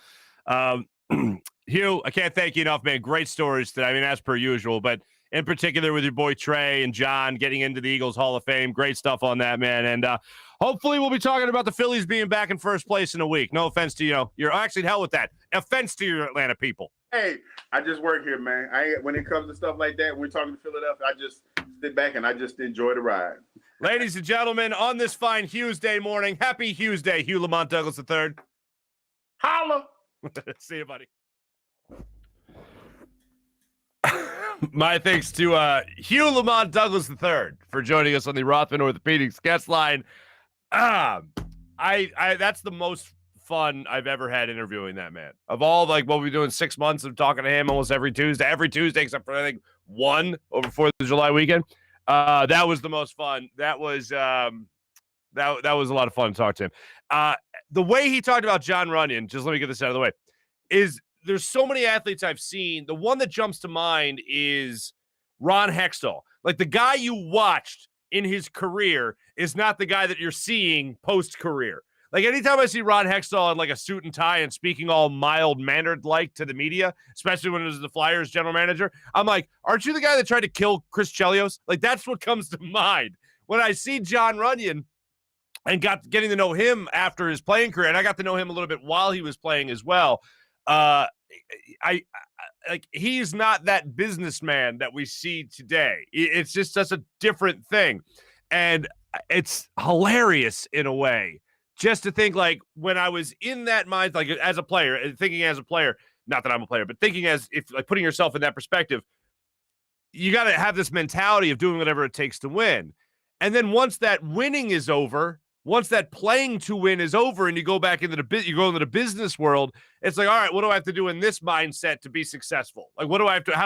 Hugh, I can't thank you enough, man. Great stories today. I mean, as per usual, but in particular with your boy Trey and John getting into the Eagles Hall of Fame. Great stuff on that, man. And hopefully we'll be talking about the Phillies being back in first place in a week. No offense to you're actually hell with that. Offense to your Atlanta people. Hey, I just work here, man. When it comes to stuff like that, when we're talking to Philadelphia, I just sit back and I just enjoy the ride. Ladies and gentlemen, on this fine Hughes Day morning, happy Hughes Day, Hugh Lamont Douglas III. Holla! See you, buddy. My thanks to Hugh Lamont Douglas III for joining us on the Rothman Orthopaedics guest line. That's the most fun I've ever had interviewing that man. Of all like what we've been doing 6 months of talking to him almost every Tuesday except for I think one over 4th of July weekend. That was the most fun. That was that was a lot of fun to talk to him. The way he talked about John Runyon, just let me get this out of the way, is there's so many athletes I've seen. The one that jumps to mind is Ron Hextall. Like the guy you watched in his career is not the guy that you're seeing post-career. Like anytime I see Ron Hextall in like a suit and tie and speaking all mild-mannered like to the media, especially when it was the Flyers general manager, I'm like, aren't you the guy that tried to kill Chris Chelios? Like that's what comes to mind when I see John Runyon and getting to know him after his playing career, and I got to know him a little bit while he was playing as well. He's not that businessman that we see today. It's just such a different thing, and it's hilarious in a way. Just to think, like, when I was in that mind, like, as a player, not that I'm a player, but thinking as if, like, putting yourself in that perspective, you got to have this mentality of doing whatever it takes to win. And then once that winning is over, once that playing to win is over and you go back into you go into the business world, it's like, all right, what do I have to do in this mindset to be successful? Like, how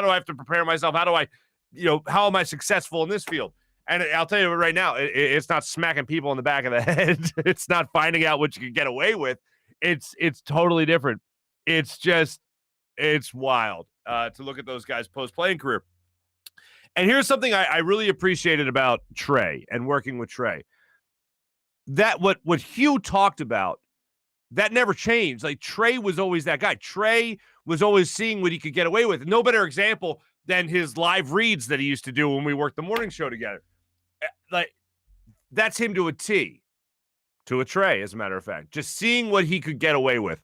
do I have to prepare myself? How am I successful in this field? And I'll tell you right now, it's not smacking people in the back of the head. It's not finding out what you can get away with. It's totally different. It's wild to look at those guys post-playing career. And here's something I really appreciated about Trey and working with Trey. That what Hugh talked about, that never changed. Like Trey was always that guy. Trey was always seeing what he could get away with. No better example than his live reads that he used to do when we worked the morning show together. Like that's him to a T, to a Trey, as a matter of fact, just seeing what he could get away with.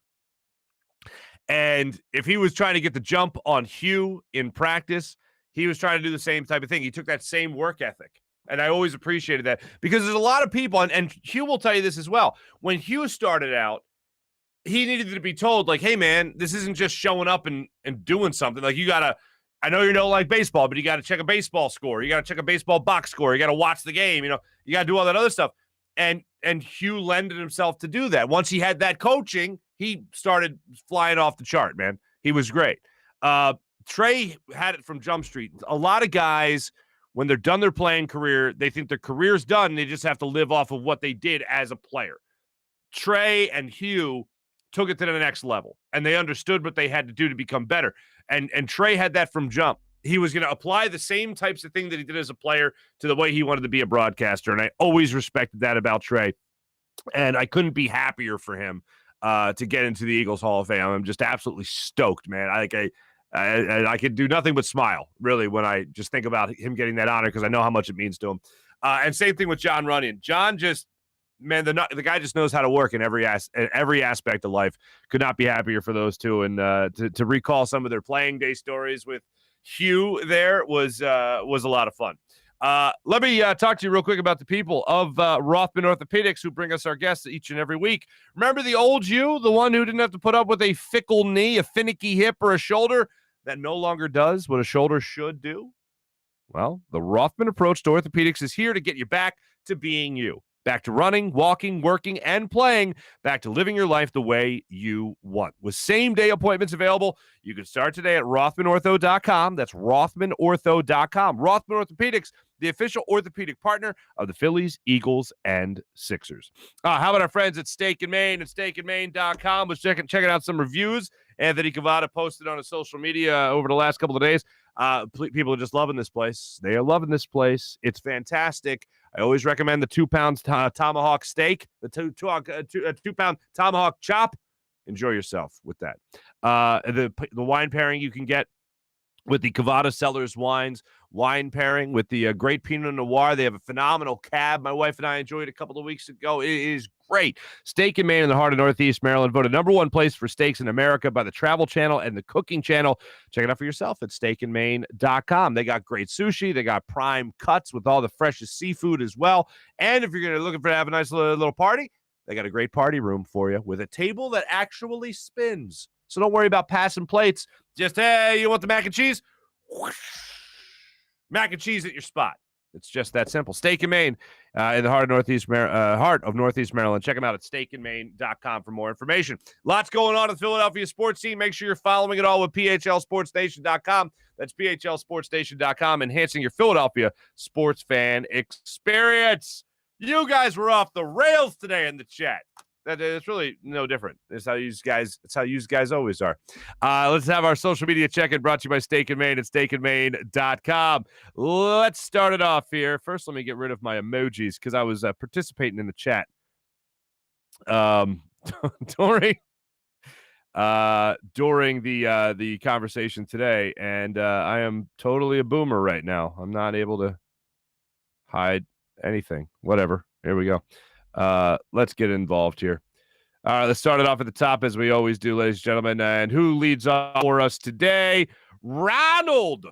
And if he was trying to get the jump on Hugh in practice, he was trying to do the same type of thing. He took that same work ethic. And I always appreciated that because there's a lot of people, and Hugh will tell you this as well. When Hugh started out, he needed to be told, like, hey, man, this isn't just showing up and doing something. Like, you got to, I know you don't like baseball, but you got to check a baseball score. You got to check a baseball box score. You got to watch the game. You got to do all that other stuff. And Hugh lended himself to do that. Once he had that coaching, he started flying off the chart, man. He was great. Trey had it from Jump Street. A lot of guys, when they're done their playing career, they think their career's done. They just have to live off of what they did as a player. Trey and Hugh took it to the next level, and they understood what they had to do to become better. And Trey had that from jump. He was going to apply the same types of thing that he did as a player to the way he wanted to be a broadcaster, and I always respected that about Trey. And I couldn't be happier for him to get into the Eagles Hall of Fame. I'm just absolutely stoked, man. I could do nothing but smile, really, when I just think about him getting that honor because I know how much it means to him. And same thing with John Runyon. John just, man, the guy just knows how to work in every aspect of life. Could not be happier for those two. And to recall some of their playing day stories with Hugh there was a lot of fun. Let me talk to you real quick about the people of Rothman Orthopaedics who bring us our guests each and every week. Remember the old you, the one who didn't have to put up with a fickle knee, a finicky hip, or a shoulder that no longer does what a shoulder should do? Well, the Rothman approach to orthopedics is here to get you back to being you. Back to running, walking, working, and playing. Back to living your life the way you want. With same-day appointments available, you can start today at RothmanOrtho.com. That's RothmanOrtho.com. Rothman Orthopaedics, the official orthopedic partner of the Phillies, Eagles, and Sixers. How about our friends at Steak and Maine and SteakandMaine.com? Was checking out some reviews Anthony Cavada posted on his social media over the last couple of days. People are just loving this place. They are loving this place. It's fantastic. I always recommend the 2-pound tomahawk steak, the 2-pound tomahawk chop. Enjoy yourself with that. The wine pairing you can get with the Cavada Cellars wines, wine pairing with the great Pinot Noir. They have a phenomenal cab. My wife and I enjoyed it a couple of weeks ago. It is great. Steak and Maine in the heart of Northeast Maryland, voted #1 place for steaks in America by the Travel Channel and the Cooking Channel. Check it out for yourself at steakandmaine.com. They got great sushi. They got prime cuts with all the freshest seafood as well. And if you're looking for to have a nice little party, they got a great party room for you with a table that actually spins. So don't worry about passing plates. Just, hey, you want the mac and cheese? Whoosh. Mac and cheese at your spot. It's just that simple. Steak and Maine in the heart of Northeast Maryland. Check them out at steakandmaine.com for more information. Lots going on in the Philadelphia sports scene. Make sure you're following it all with PHLSportsStation.com. That's PHLSportsStation.com, enhancing your Philadelphia sports fan experience. You guys were off the rails today in the chat. It's really no different. It's how you guys always are. Let's have our social media check-in brought to you by Steak and Maine at steakandmaine.com. Let's start it off here. First, let me get rid of my emojis because I was participating in the chat during the conversation today, and I am totally a boomer right now. I'm not able to hide anything. Whatever. Here we go. Let's get involved here. All right, let's start it off at the top as we always do, ladies and gentlemen. And who leads off for us today? Ronald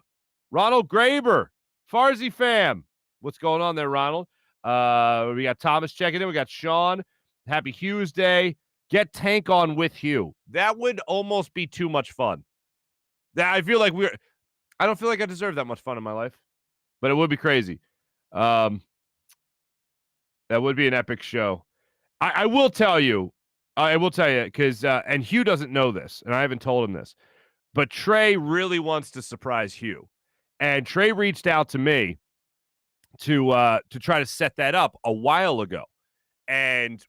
Graber, Farzy fam. What's going on there, Ronald? We got Thomas checking in. We got Sean. Happy Hughes Day. Get Tank on with Hugh. That would almost be too much fun. I feel like I don't feel like I deserve that much fun in my life, but it would be crazy. That would be an epic show. I will tell you, because, and Hugh doesn't know this, and I haven't told him this, but Trey really wants to surprise Hugh. And Trey reached out to me to try to set that up a while ago. And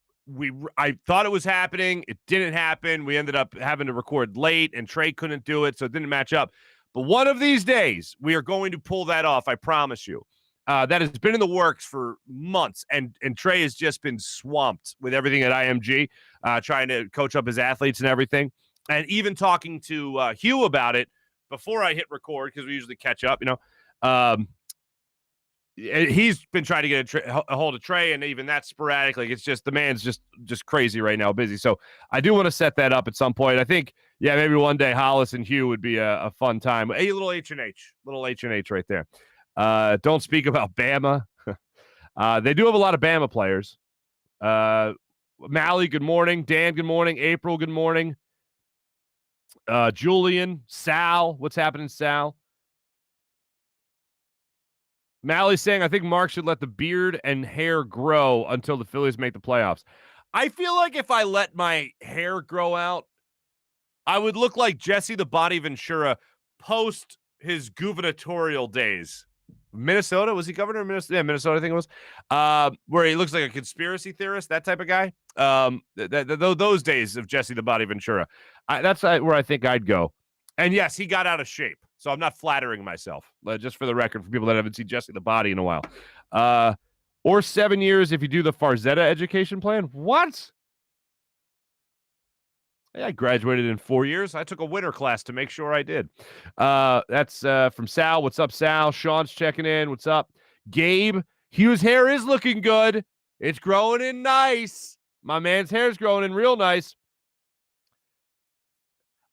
I thought it was happening. It didn't happen. We ended up having to record late, and Trey couldn't do it, so it didn't match up. But one of these days, we are going to pull that off, I promise you. That has been in the works for months, and Trey has just been swamped with everything at IMG, trying to coach up his athletes and everything. And even talking to Hugh about it before I hit record, because we usually catch up, he's been trying to get a hold of Trey, and even that's sporadic. Like, it's just, the man's just crazy right now, busy. So I do want to set that up at some point. I think, maybe one day Hollis and Hugh would be a fun time. A little H&H right there. Don't speak about Bama. They do have a lot of Bama players. Mally, good morning. Dan, good morning. April, good morning. Julian, Sal, what's happening, Sal? Mally saying, I think Mark should let the beard and hair grow until the Phillies make the playoffs. I feel like if I let my hair grow out, I would look like Jesse the Body Ventura post his gubernatorial days. Minnesota, was he governor of Minnesota? Yeah, Minnesota, I think it was. Where he looks like a conspiracy theorist, that type of guy. Those days of Jesse the Body Ventura. That's where I think I'd go. And yes, he got out of shape, so I'm not flattering myself. Just for the record, for people that haven't seen Jesse the Body in a while. Or 7 years if you do the Farzetta education plan. What? I graduated in 4 years. I took a winter class to make sure I did. That's from Sal. What's up, Sal? Sean's checking in. What's up? Gabe, Hugh's hair is looking good. It's growing in nice. My man's hair is growing in real nice.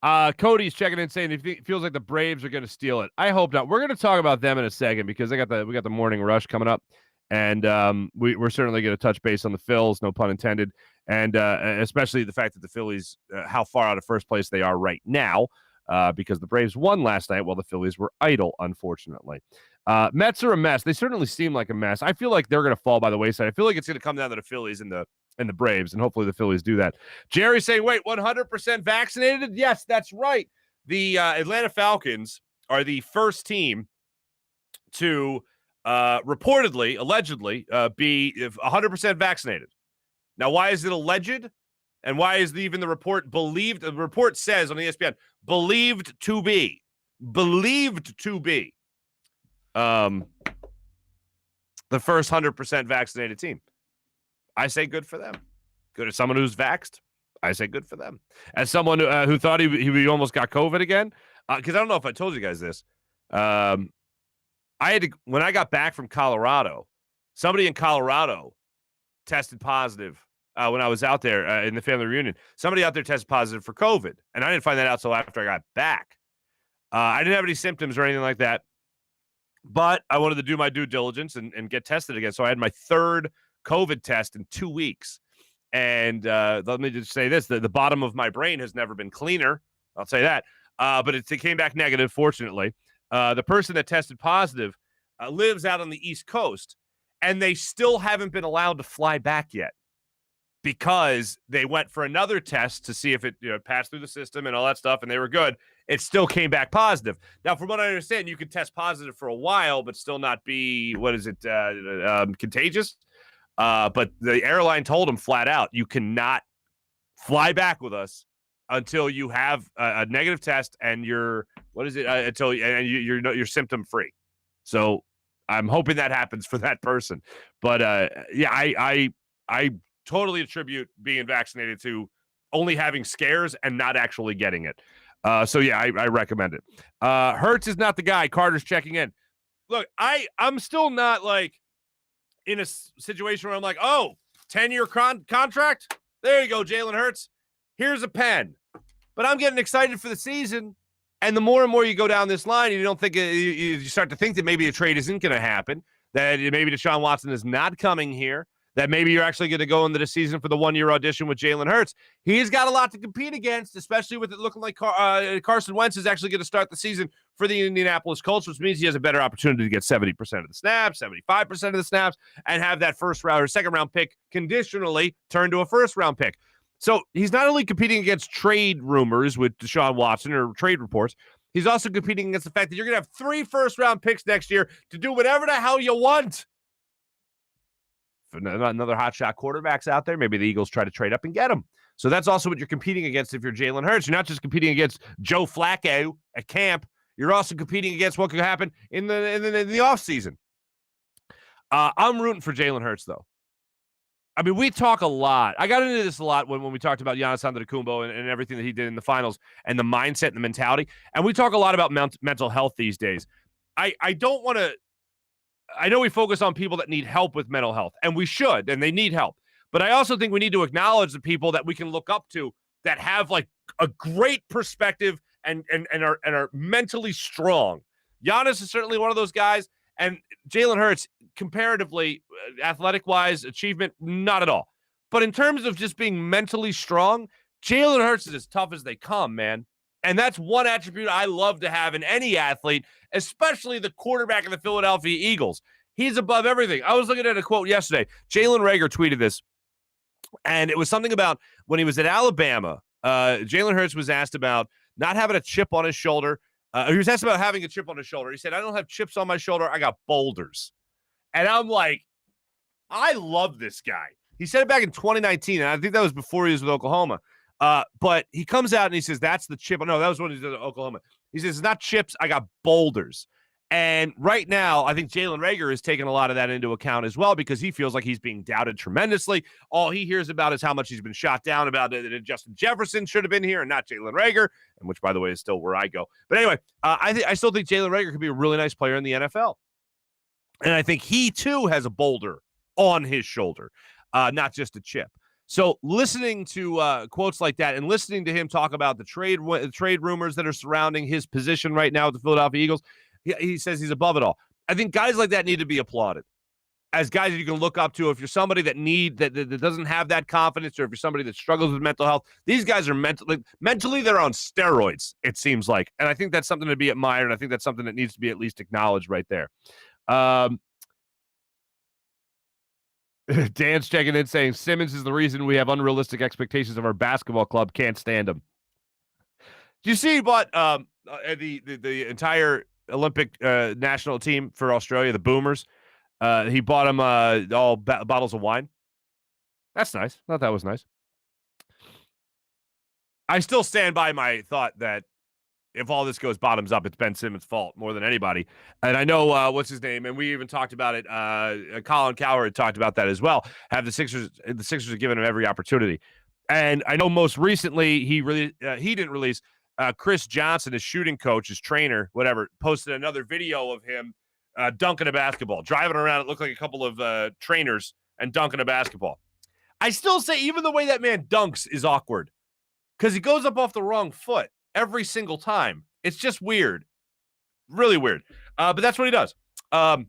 Cody's checking in saying he feels like the Braves are going to steal it. I hope not. We're going to talk about them in a second because we got the morning rush coming up. And we're certainly going to touch base on the Phils, no pun intended. And especially the fact that the Phillies, how far out of first place they are right now. because the Braves won last night while the Phillies were idle, unfortunately. Mets are a mess. They certainly seem like a mess. I feel like they're going to fall by the wayside. I feel like it's going to come down to the Phillies and the Braves, and hopefully the Phillies do that. Jerry's saying, wait, 100% vaccinated? Yes, that's right. The Atlanta Falcons are the first team to reportedly, allegedly, be 100% vaccinated. Now, why is it alleged? And why is even the report believed? The report says on ESPN, believed to be. The first 100% vaccinated team. I say good for them. Good as someone who's vaxxed. I say good for them. As someone who thought he almost got COVID again, because I don't know if I told you guys this. I had to, when I got back from Colorado, somebody in Colorado tested positive when I was out there in the family reunion. Somebody out there tested positive for COVID, and I didn't find that out until after I got back. I didn't have any symptoms or anything like that, but I wanted to do my due diligence and get tested again. So I had my third COVID test in 2 weeks. And let me just say this, the bottom of my brain has never been cleaner. I'll say that. But it came back negative, fortunately. The person that tested positive lives out on the East Coast, and they still haven't been allowed to fly back yet because they went for another test to see if it passed through the system and all that stuff, and they were good. It still came back positive. Now, from what I understand, you could test positive for a while but still not be, contagious? But the airline told them flat out, you cannot fly back with us until you have a negative test and you're symptom free. So I'm hoping that happens for that person. But I totally attribute being vaccinated to only having scares and not actually getting it. So yeah, I recommend it. Hertz is not the guy. Carter's checking in. Look, I'm still not like in a situation where I'm like, 10-year contract? There you go, Jalen Hurts. Here's a pen. But I'm getting excited for the season. And the more and more you go down this line, you don't think you start to think that maybe a trade isn't going to happen, that maybe Deshaun Watson is not coming here, that maybe you're actually going to go into the season for the one-year audition with Jalen Hurts. He's got a lot to compete against, especially with it looking like Carson Wentz is actually going to start the season for the Indianapolis Colts, which means he has a better opportunity to get 70% of the snaps, 75% of the snaps, and have that first-round or second-round pick conditionally turn to a first-round pick. So he's not only competing against trade rumors with Deshaun Watson or trade reports, he's also competing against the fact that you're going to have 3 first-round picks next year to do whatever the hell you want. If another hotshot quarterback's out there, maybe the Eagles try to trade up and get him. So that's also what you're competing against if you're Jalen Hurts. You're not just competing against Joe Flacco at camp. You're also competing against what could happen in the offseason. I'm rooting for Jalen Hurts, though. I mean, we talk a lot. I got into this a lot when we talked about Giannis Antetokounmpo and everything that he did in the finals and the mindset and the mentality. And we talk a lot about mental health these days. I don't want to – I know we focus on people that need help with mental health, and we should, and they need help. But I also think we need to acknowledge the people that we can look up to that have, like, a great perspective and are mentally strong. Giannis is certainly one of those guys. And Jalen Hurts, comparatively, athletic-wise, achievement, not at all. But in terms of just being mentally strong, Jalen Hurts is as tough as they come, man. And that's one attribute I love to have in any athlete, especially the quarterback of the Philadelphia Eagles. He's above everything. I was looking at a quote yesterday. Jalen Reagor tweeted this, and it was something about when he was at Alabama, Jalen Hurts was asked about not having a chip on his shoulder. He was asked about having a chip on his shoulder. He said, I don't have chips on my shoulder. I got boulders. And I'm like, I love this guy. He said it back in 2019, and I think that was before he was with Oklahoma. But he comes out and he says, that's the chip. No, that was when he was at Oklahoma. He says, it's not chips. I got boulders. And right now, I think Jalen Reagor is taking a lot of that into account as well because he feels like he's being doubted tremendously. All he hears about is how much he's been shot down about that Justin Jefferson should have been here and not Jalen Reagor, and which, by the way, is still where I go. But anyway, I still think Jalen Reagor could be a really nice player in the NFL. And I think he, too, has a boulder on his shoulder, not just a chip. So listening to quotes like that and listening to him talk about the trade rumors that are surrounding his position right now with the Philadelphia Eagles, he says he's above it all. I think guys like that need to be applauded. as guys that you can look up to. If you're somebody that doesn't have that confidence, or if you're somebody that struggles with mental health, these guys are mentally they're on steroids, it seems like. And I think that's something to be admired, and I think that's something that needs to be at least acknowledged right there. Dan's checking in saying Simmons is the reason we have unrealistic expectations of our basketball club. Can't stand him. Do you see what the entire Olympic national team for Australia, the Boomers, he bought them all bottles of wine. That's nice. I thought that was nice. I still stand by my thought that if all this goes bottoms up, it's Ben Simmons' fault more than anybody. And I know what's his name, and we even talked about it. Colin Cowherd talked about that as well. The Sixers are giving him every opportunity. And I know most recently he didn't release Chris Johnson, his shooting coach, his trainer, whatever, posted another video of him dunking a basketball, driving around. It looked like a couple of trainers and dunking a basketball. I still say even the way that man dunks is awkward because he goes up off the wrong foot every single time. It's just weird. Really weird. But that's what he does. I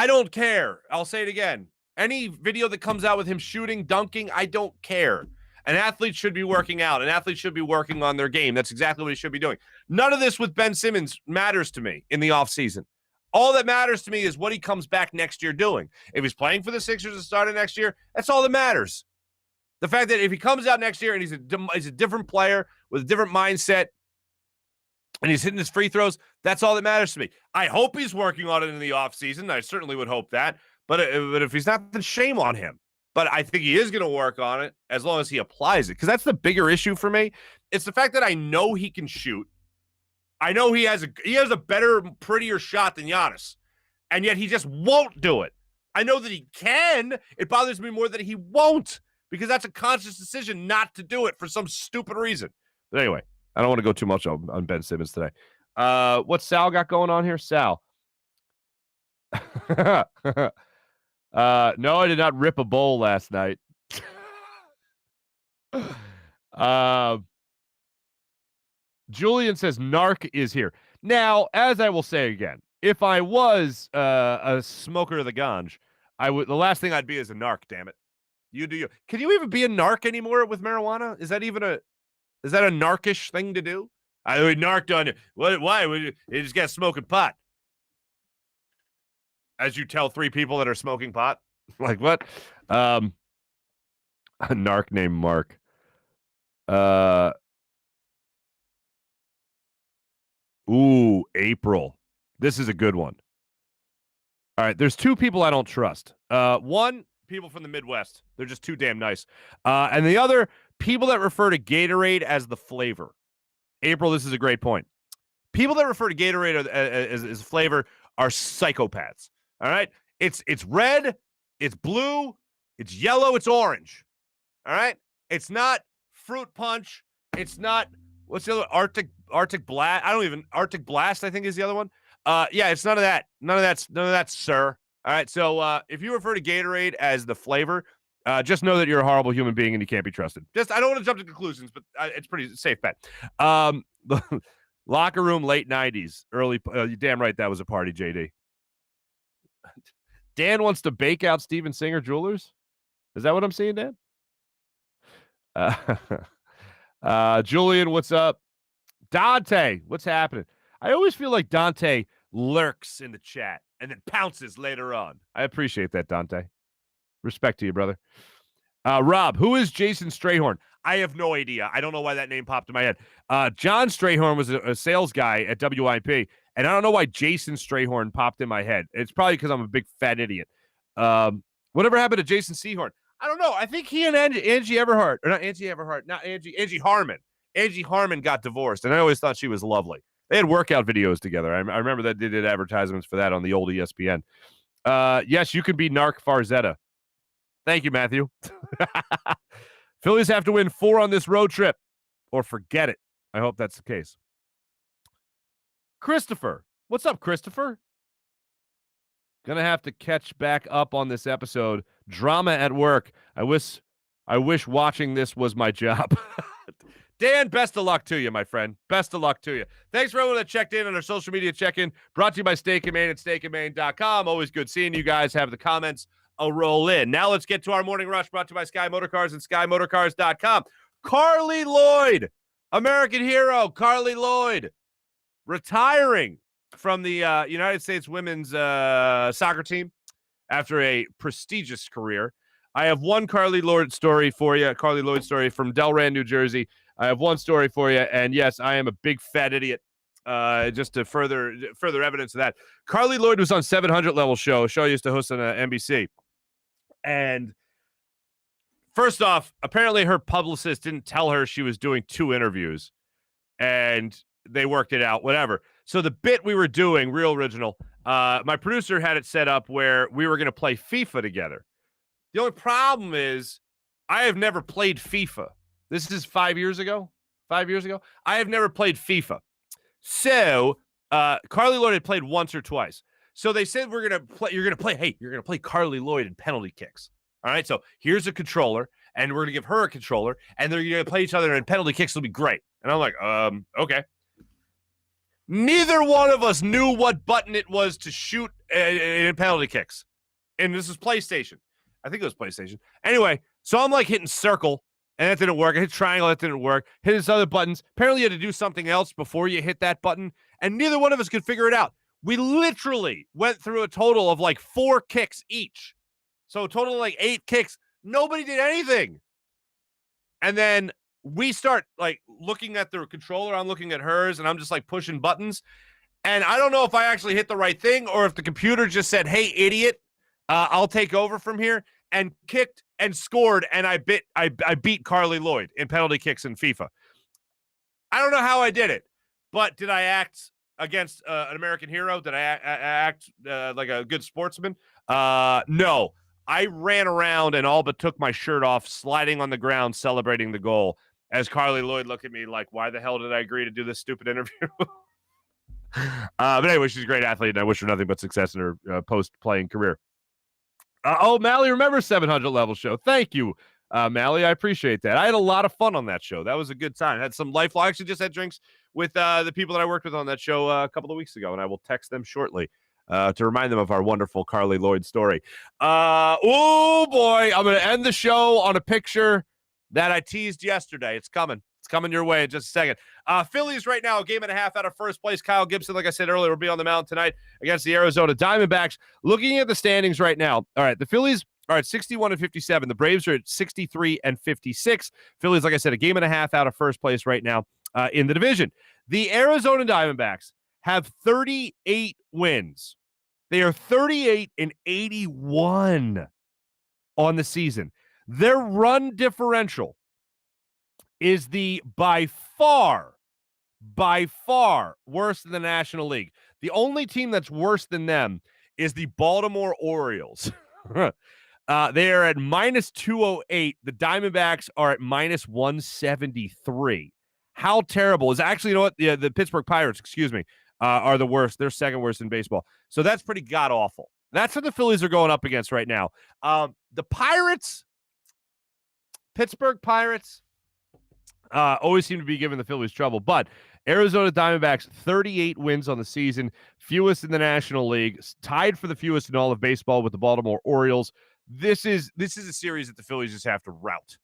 don't care. I'll say it again. Any video that comes out with him shooting, dunking, I don't care. An athlete should be working out. An athlete should be working on their game. That's exactly what he should be doing. None of this with Ben Simmons matters to me in the offseason. All that matters to me is what he comes back next year doing. If he's playing for the Sixers at the start of next year, that's all that matters. The fact that if he comes out next year and he's a different player with a different mindset and he's hitting his free throws, that's all that matters to me. I hope he's working on it in the offseason. I certainly would hope that. But if he's not, then shame on him. But I think he is going to work on it as long as he applies it. Because that's the bigger issue for me. It's the fact that I know he can shoot. I know he has a better, prettier shot than Giannis. And yet he just won't do it. I know that he can. It bothers me more that he won't. Because that's a conscious decision not to do it for some stupid reason. But anyway, I don't want to go too much on Ben Simmons today. What's Sal got going on here? Sal. No, I did not rip a bowl last night. Julian says Narc is here. Now, as I will say again, if I was a smoker of the ganj, the last thing I'd be is a narc, damn it. You do you. Can you even be a narc anymore with marijuana? Is that a narkish thing to do? I would narked on you. Why? You just got smoking pot. As you tell 3 people that are smoking pot? Like what? A narc named Mark. April. This is a good one. All right, there's 2 people I don't trust. One, people from the Midwest. They're just too damn nice. And the other, people that refer to Gatorade as the flavor. April, this is a great point. People that refer to Gatorade as flavor are psychopaths. All right? It's red, it's blue, it's yellow, it's orange. All right? It's not fruit punch. It's not, what's the other? Arctic Blast. Arctic Blast, I think is the other one. Yeah, it's none of that. None of that, sir. All right, so if you refer to Gatorade as the flavor, just know that you're a horrible human being and you can't be trusted. I don't want to jump to conclusions, but it's pretty safe bet. The locker room, late 90s, early. You're damn right that was a party, JD. Dan wants to bake out Steven Singer Jewelers. Is that what I'm seeing, Dan? Julian, what's up? Dante, what's happening? I always feel like Dante lurks in the chat and then pounces later on. I appreciate that, Dante. Respect to you, brother. Rob, who is Jason Strayhorn? I have no idea. I don't know why that name popped in my head. John Strayhorn was a sales guy at WIP, and I don't know why Jason Strayhorn popped in my head. It's probably because I'm a big fat idiot. Whatever happened to Jason Sehorn? I don't know. I think he and Angie Harmon. Angie Harmon got divorced, and I always thought she was lovely. They had workout videos together. I remember that they did advertisements for that on the old ESPN. Yes, you can be Marc Farzetta. Thank you, Matthew. Phillies have to win 4 on this road trip, or forget it. I hope that's the case. Christopher. What's up, Christopher? Gonna have to catch back up on this episode. Drama at work. I wish watching this was my job. Dan, best of luck to you, my friend. Best of luck to you. Thanks for everyone that checked in on our social media check-in. Brought to you by Steak and Maine at steakandmaine.com. Always good seeing you guys. Have the comments. I'll roll in. Now let's get to our morning rush, brought to you by Sky Motorcars and SkyMotorcars.com. Carly Lloyd, American hero, Carly Lloyd, retiring from the United States women's soccer team after a prestigious career. I have one Carly Lloyd story for you, Carly Lloyd story from Delran, New Jersey. I have one story for you, and yes, I am a big fat idiot. Just to further evidence of that, Carly Lloyd was on 700 Level Show, a show I used to host on NBC. And first off, apparently her publicist didn't tell her she was doing 2 interviews, and they worked it out, whatever. So the bit we were doing, real original, my producer had it set up where we were going to play FIFA together. The only problem is I have never played FIFA. This is 5 years ago. 5 years ago. I have never played FIFA. So Carly Lloyd had played once or twice. So they said you're gonna play Carly Lloyd in penalty kicks. All right. So here's a controller, and we're gonna give her a controller, and they're gonna play each other in penalty kicks. It'll be great. And I'm like, okay. Neither one of us knew what button it was to shoot in penalty kicks. And this is PlayStation. I think it was PlayStation. Anyway, so I'm like hitting circle, and that didn't work. I hit triangle, that didn't work. Hit his other buttons. Apparently, you had to do something else before you hit that button, and neither one of us could figure it out. We literally went through a total of like 4 kicks each. So a total of like 8 kicks. Nobody did anything. And then we start like looking at the controller. I'm looking at hers, and I'm just like pushing buttons. And I don't know if I actually hit the right thing or if the computer just said, hey, idiot, I'll take over from here, and kicked and scored, and I beat Carly Lloyd in penalty kicks in FIFA. I don't know how I did it, but did I act against an American hero? Did I act like a good sportsman? No. I ran around and all but took my shirt off, sliding on the ground, celebrating the goal, as Carly Lloyd looked at me like, why the hell did I agree to do this stupid interview? But anyway, she's a great athlete, and I wish her nothing but success in her post-playing career. Mally, remember 700 Level Show. Thank you, Mally. I appreciate that. I had a lot of fun on that show. That was a good time. I had some lifelong. I actually just had drinks with the people that I worked with on that show a couple of weeks ago, and I will text them shortly to remind them of our wonderful Carly Lloyd story. Oh, boy. I'm going to end the show on a picture that I teased yesterday. It's coming. It's coming your way in just a second. Phillies right now, a game and a half out of first place. Kyle Gibson, like I said earlier, will be on the mound tonight against the Arizona Diamondbacks. Looking at the standings right now, all right, the Phillies are at 61-57. The Braves are at 63-56. Phillies, like I said, a game and a half out of first place right now in the division. The Arizona Diamondbacks have 38 wins. They are 38-81 on the season. Their run differential is the by far worse than the National League. The only team that's worse than them is the Baltimore Orioles. They are at -208. The Diamondbacks are at -173. How terrible is actually, you know what? The Pittsburgh Pirates, are the worst. They're second worst in baseball. So that's pretty god awful. That's what the Phillies are going up against right now. The Pirates, Pittsburgh Pirates, always seem to be giving the Phillies trouble, but Arizona Diamondbacks, 38 wins on the season, fewest in the National League, tied for the fewest in all of baseball with the Baltimore Orioles. This is a series that the Phillies just have to rout.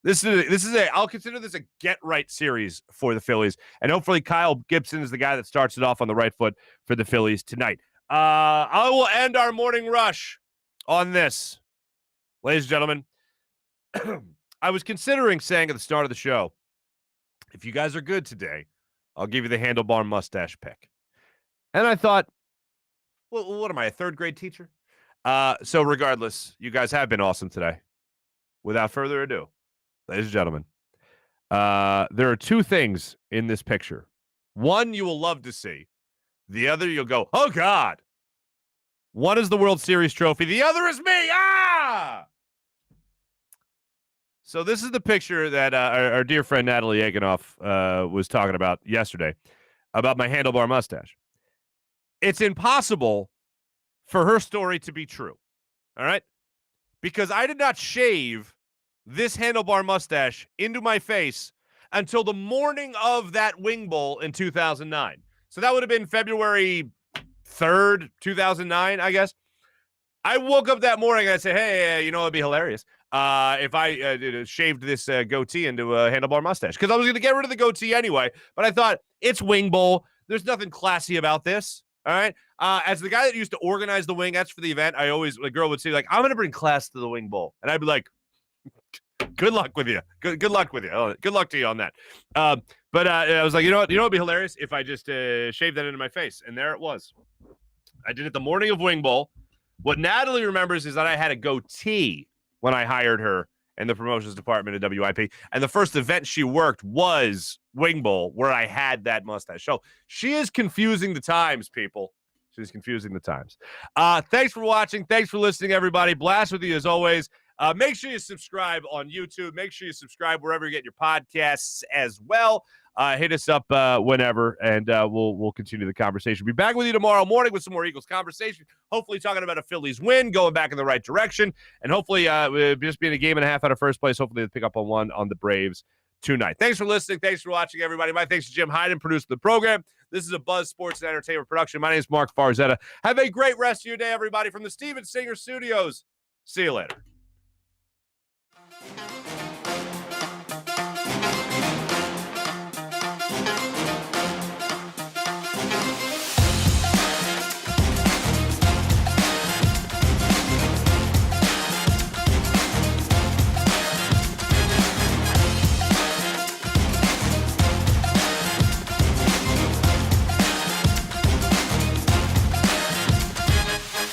I'll consider this a get-right series for the Phillies, and hopefully Kyle Gibson is the guy that starts it off on the right foot for the Phillies tonight. I will end our morning rush on this. Ladies and gentlemen, I was considering saying at the start of the show, if you guys are good today, I'll give you the handlebar mustache pick. And I thought, well, what am I, a third grade teacher? So regardless, you guys have been awesome today. Without further ado, ladies and gentlemen, there are 2 things in this picture. One you will love to see. The other you'll go, oh, God. One is the World Series trophy. The other is me. Ah! So this is the picture that our dear friend Natalie Eganoff was talking about yesterday about my handlebar mustache. It's impossible for her story to be true, all right? Because I did not shave this handlebar mustache into my face until the morning of that Wing Bowl in 2009. So that would have been February 3rd, 2009, I guess. I woke up that morning and I said, hey, it'd be hilarious if I shaved this goatee into a handlebar mustache, because I was going to get rid of the goatee anyway. But I thought, it's Wing Bowl. There's nothing classy about this. All right. As the guy that used to organize the wingettes for the event, the girl would say, like, I'm going to bring class to the Wing Bowl. And I'd be like, good luck with you. Good luck with you. Good luck to you on that. But I was like, you know what? It'd be hilarious if I just shaved that into my face. And there it was. I did it the morning of Wing Bowl. What Natalie remembers is that I had a goatee when I hired her in the promotions department at WIP. And the first event she worked was Wing Bowl, where I had that mustache. So she is confusing the times, people. She's confusing the times. Thanks for watching. Thanks for listening, everybody. Blast with you as always. Make sure you subscribe on YouTube. Make sure you subscribe wherever you get your podcasts as well. Hit us up whenever, and we'll continue the conversation. Be back with you tomorrow morning with some more Eagles conversation. Hopefully talking about a Phillies win, going back in the right direction, and hopefully just being a game and a half out of first place. Hopefully they'll pick up on one on the Braves tonight. Thanks for listening. Thanks for watching, everybody. My thanks to Jim Hyden, producer of the program. This is a Buzz Sports and Entertainment production. My name is Marc Farzetta. Have a great rest of your day, everybody, from the Steven Singer Studios. See you later.